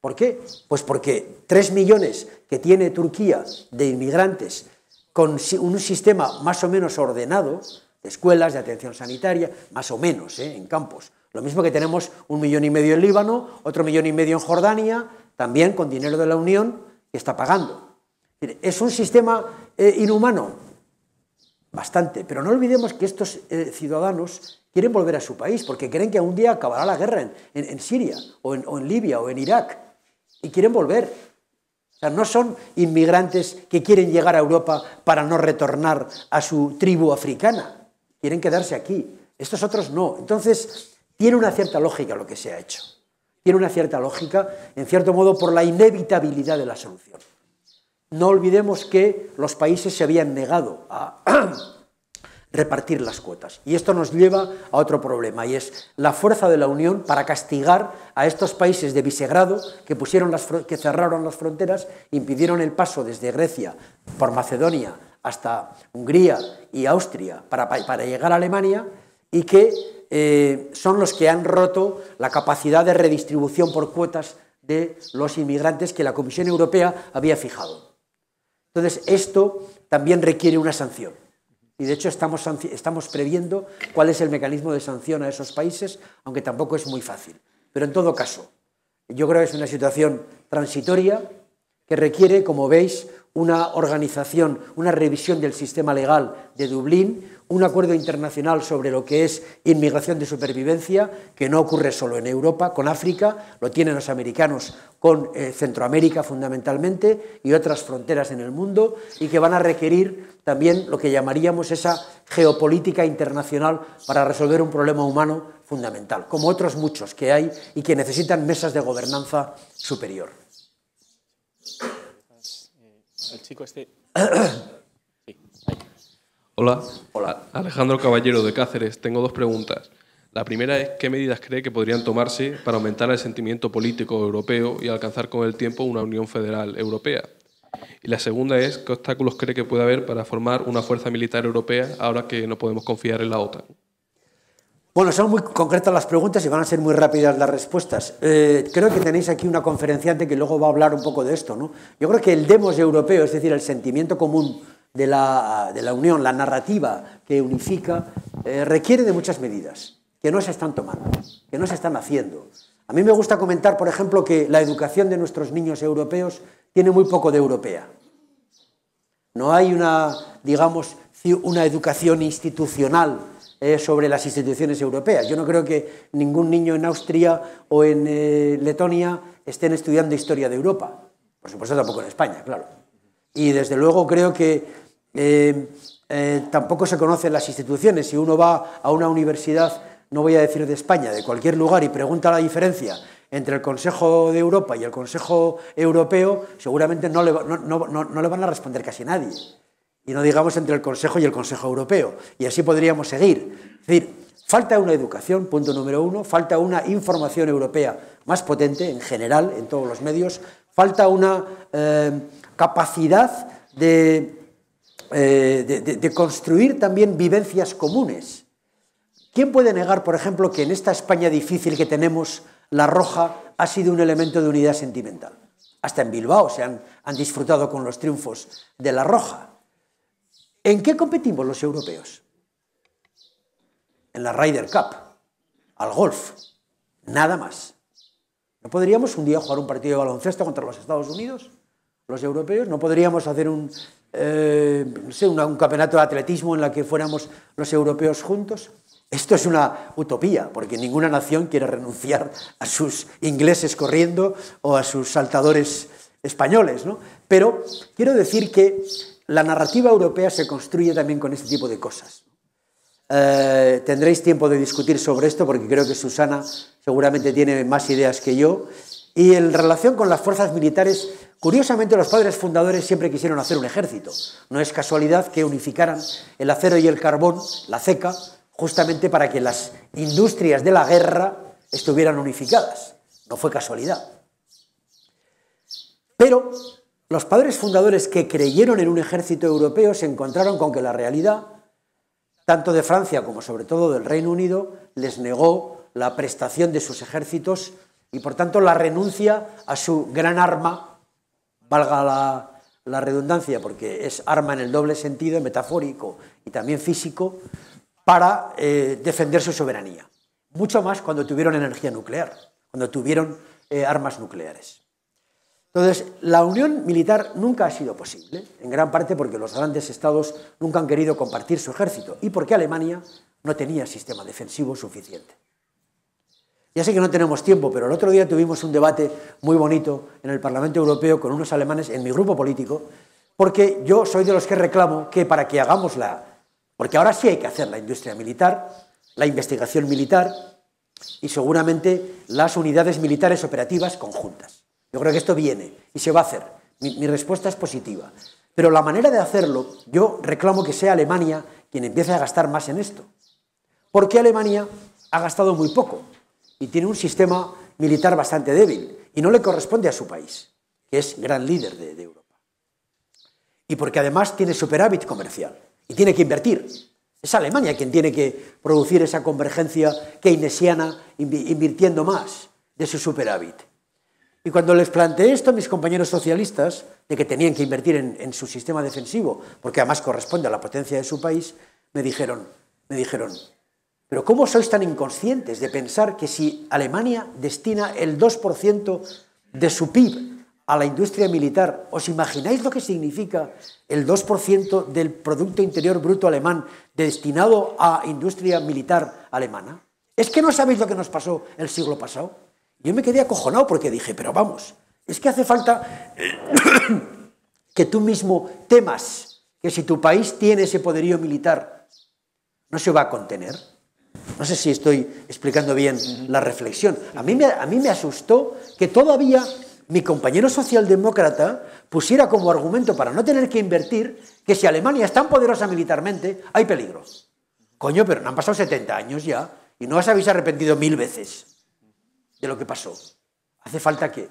¿Por qué? Pues porque 3 millones que tiene Turquía de inmigrantes con un sistema más o menos ordenado, de escuelas, de atención sanitaria, más o menos, en campos. Lo mismo que tenemos 1,5 millones en Líbano, otro 1,5 millones en Jordania, también con dinero de la Unión que está pagando. ¿Es un sistema inhumano? Bastante, pero no olvidemos que estos ciudadanos quieren volver a su país porque creen que un día acabará la guerra en Siria o en Libia o en Irak y quieren volver. O sea, no son inmigrantes que quieren llegar a Europa para no retornar a su tribu africana, quieren quedarse aquí. Estos otros no. Entonces, tiene una cierta lógica lo que se ha hecho. Tiene una cierta lógica, en cierto modo, por la inevitabilidad de la solución. No olvidemos que los países se habían negado a repartir las cuotas. Y esto nos lleva a otro problema, y es la fuerza de la Unión para castigar a estos países de Visegrado que cerraron las fronteras, impidieron el paso desde Grecia por Macedonia hasta Hungría y Austria para llegar a Alemania, y que son los que han roto la capacidad de redistribución por cuotas de los inmigrantes que la Comisión Europea había fijado. Entonces, esto también requiere una sanción. Y de hecho estamos previendo cuál es el mecanismo de sanción a esos países, aunque tampoco es muy fácil. Pero en todo caso, yo creo que es una situación transitoria que requiere, como veis, una organización, una revisión del sistema legal de Dublín, un acuerdo internacional sobre lo que es inmigración de supervivencia, que no ocurre solo en Europa, con África, lo tienen los americanos con Centroamérica fundamentalmente y otras fronteras en el mundo, y que van a requerir también lo que llamaríamos esa geopolítica internacional para resolver un problema humano fundamental, como otros muchos que hay y que necesitan mesas de gobernanza superior. El chico este... Sí. Hola. Hola. Alejandro Caballero, de Cáceres. Tengo 2 preguntas. La primera es, ¿qué medidas cree que podrían tomarse para aumentar el sentimiento político europeo y alcanzar con el tiempo una Unión Federal Europea? Y la segunda es, ¿qué obstáculos cree que puede haber para formar una fuerza militar europea ahora que no podemos confiar en la OTAN? Bueno, son muy concretas las preguntas y van a ser muy rápidas las respuestas. Creo que tenéis aquí una conferenciante que luego va a hablar un poco de esto, ¿no? Yo creo que el demos europeo, es decir, el sentimiento común de la Unión, la narrativa que unifica, requiere de muchas medidas que no se están tomando, que no se están haciendo. A mí me gusta comentar, por ejemplo, que la educación de nuestros niños europeos tiene muy poco de europea. No hay una educación institucional sobre las instituciones europeas. Yo no creo que ningún niño en Austria o en Letonia estén estudiando historia de Europa. Por supuesto, tampoco en España, claro. Y desde luego creo que tampoco se conocen las instituciones. Si uno va a una universidad, no voy a decir de España, de cualquier lugar, y pregunta la diferencia entre el Consejo de Europa y el Consejo Europeo, seguramente no le van a responder casi nadie. Y no digamos entre el Consejo y el Consejo Europeo. Y así podríamos seguir. Es decir, falta una educación, punto número 1, falta una información europea más potente, en general, en todos los medios, falta una capacidad de construir también vivencias comunes. ¿Quién puede negar, por ejemplo, que en esta España difícil que tenemos, la roja ha sido un elemento de unidad sentimental? Hasta en Bilbao se han disfrutado con los triunfos de la roja. ¿En qué competimos los europeos? En la Ryder Cup, al golf, nada más. ¿No podríamos un día jugar un partido de baloncesto contra los Estados Unidos, los europeos? ¿No podríamos hacer un campeonato de atletismo en la que fuéramos los europeos juntos? Esto es una utopía, porque ninguna nación quiere renunciar a sus ingleses corriendo o a sus saltadores españoles, ¿no? Pero quiero decir que la narrativa europea se construye también con este tipo de cosas. Tendréis tiempo de discutir sobre esto, porque creo que Susana seguramente tiene más ideas que yo. Y en relación con las fuerzas militares, curiosamente los padres fundadores siempre quisieron hacer un ejército. No es casualidad que unificaran el acero y el carbón, la CECA, justamente para que las industrias de la guerra estuvieran unificadas. No fue casualidad. Pero los padres fundadores que creyeron en un ejército europeo se encontraron con que la realidad, tanto de Francia como sobre todo del Reino Unido, les negó la prestación de sus ejércitos y por tanto la renuncia a su gran arma, valga la redundancia, porque es arma en el doble sentido, metafórico y también físico, para defender su soberanía. Mucho más cuando tuvieron energía nuclear, cuando tuvieron armas nucleares. Entonces, la unión militar nunca ha sido posible, en gran parte porque los grandes estados nunca han querido compartir su ejército y porque Alemania no tenía sistema defensivo suficiente. Ya sé que no tenemos tiempo, pero el otro día tuvimos un debate muy bonito en el Parlamento Europeo con unos alemanes en mi grupo político, porque yo soy de los que reclamo que para que hagamos porque ahora sí hay que hacer la industria militar, la investigación militar y seguramente las unidades militares operativas conjuntas. Yo creo que esto viene y se va a hacer. Mi respuesta es positiva. Pero la manera de hacerlo, yo reclamo que sea Alemania quien empiece a gastar más en esto. Porque Alemania ha gastado muy poco y tiene un sistema militar bastante débil y no le corresponde a su país, que es gran líder de Europa. Y porque además tiene superávit comercial y tiene que invertir. Es Alemania quien tiene que producir esa convergencia keynesiana invirtiendo más de su superávit. Y cuando les planteé esto a mis compañeros socialistas, de que tenían que invertir en su sistema defensivo, porque además corresponde a la potencia de su país, me dijeron, pero ¿cómo sois tan inconscientes de pensar que si Alemania destina el 2% de su PIB a la industria militar, ¿os imagináis lo que significa el 2% del Producto Interior Bruto alemán destinado a industria militar alemana? ¿Es que no sabéis lo que nos pasó el siglo pasado? Yo me quedé acojonado porque dije, pero vamos, es que hace falta que tú mismo temas que si tu país tiene ese poderío militar, no se va a contener. No sé si estoy explicando bien la reflexión. A mí me asustó que todavía mi compañero socialdemócrata pusiera como argumento para no tener que invertir que si Alemania es tan poderosa militarmente, hay peligro. Coño, pero no han pasado 70 años ya y no os habéis arrepentido 1000 veces de lo que pasó. Hace falta que...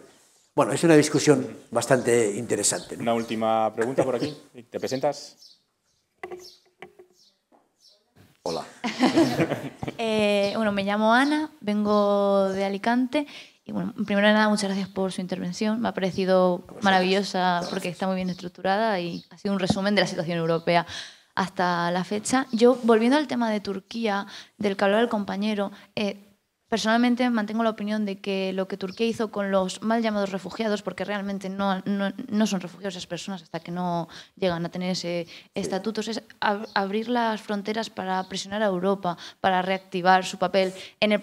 Bueno, es una discusión bastante interesante, ¿no? Una última pregunta por aquí. ¿Te presentas? Hola. Bueno, me llamo Ana, vengo de Alicante y bueno, primero de nada, muchas gracias por su intervención. Me ha parecido maravillosa porque está muy bien estructurada y ha sido un resumen de la situación europea hasta la fecha. Yo, volviendo al tema de Turquía, del que hablaba el compañero, personalmente mantengo la opinión de que lo que Turquía hizo con los mal llamados refugiados, porque realmente no son refugiados esas personas hasta que no llegan a tener ese estatuto, es abrir las fronteras para presionar a Europa, para reactivar su papel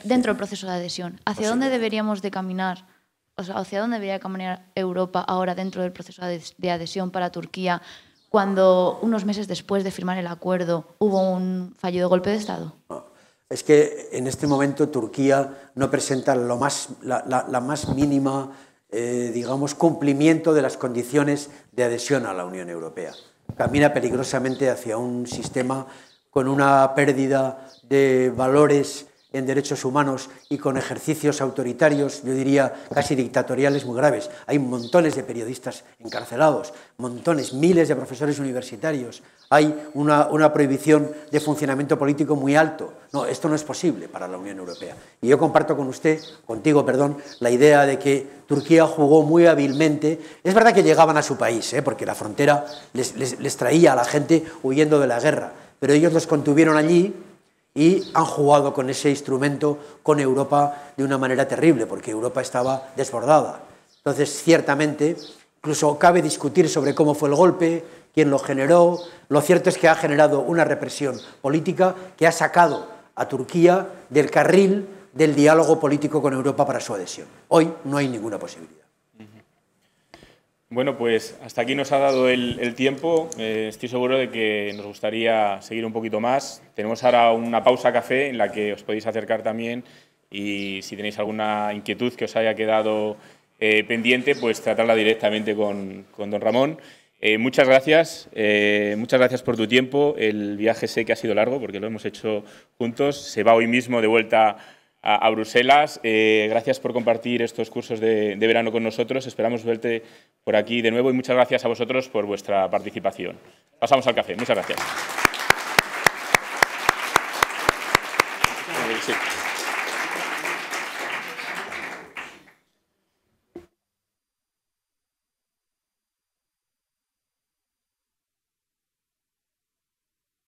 dentro del proceso de adhesión. ¿Hacia dónde deberíamos de caminar? O sea, ¿hacia dónde debería caminar Europa ahora dentro del proceso de adhesión para Turquía, cuando unos meses después de firmar el acuerdo hubo un fallido golpe de Estado? Es que en este momento Turquía no presenta la más mínima, digamos, cumplimiento de las condiciones de adhesión a la Unión Europea. Camina peligrosamente hacia un sistema con una pérdida de valores en derechos humanos y con ejercicios autoritarios, yo diría casi dictatoriales muy graves. Hay montones de periodistas encarcelados, montones, miles de profesores universitarios. Hay una prohibición de funcionamiento político muy alto. No, esto no es posible para la Unión Europea. Y yo comparto contigo, la idea de que Turquía jugó muy hábilmente. Es verdad que llegaban a su país, porque la frontera les traía a la gente huyendo de la guerra, pero ellos los contuvieron allí y han jugado con ese instrumento con Europa de una manera terrible, porque Europa estaba desbordada. Entonces, ciertamente, incluso cabe discutir sobre cómo fue el golpe, quién lo generó. Lo cierto es que ha generado una represión política que ha sacado a Turquía del carril del diálogo político con Europa para su adhesión. Hoy no hay ninguna posibilidad. Bueno, pues hasta aquí nos ha dado el tiempo. Estoy seguro de que nos gustaría seguir un poquito más. Tenemos ahora una pausa café en la que os podéis acercar también y si tenéis alguna inquietud que os haya quedado pendiente, pues tratarla directamente con don Ramón. Muchas gracias por tu tiempo. El viaje sé que ha sido largo porque lo hemos hecho juntos. Se va hoy mismo de vuelta a Bruselas. Gracias por compartir estos cursos de verano con nosotros. Esperamos verte por aquí de nuevo y muchas gracias a vosotros por vuestra participación. Pasamos al café. Muchas gracias. Sí.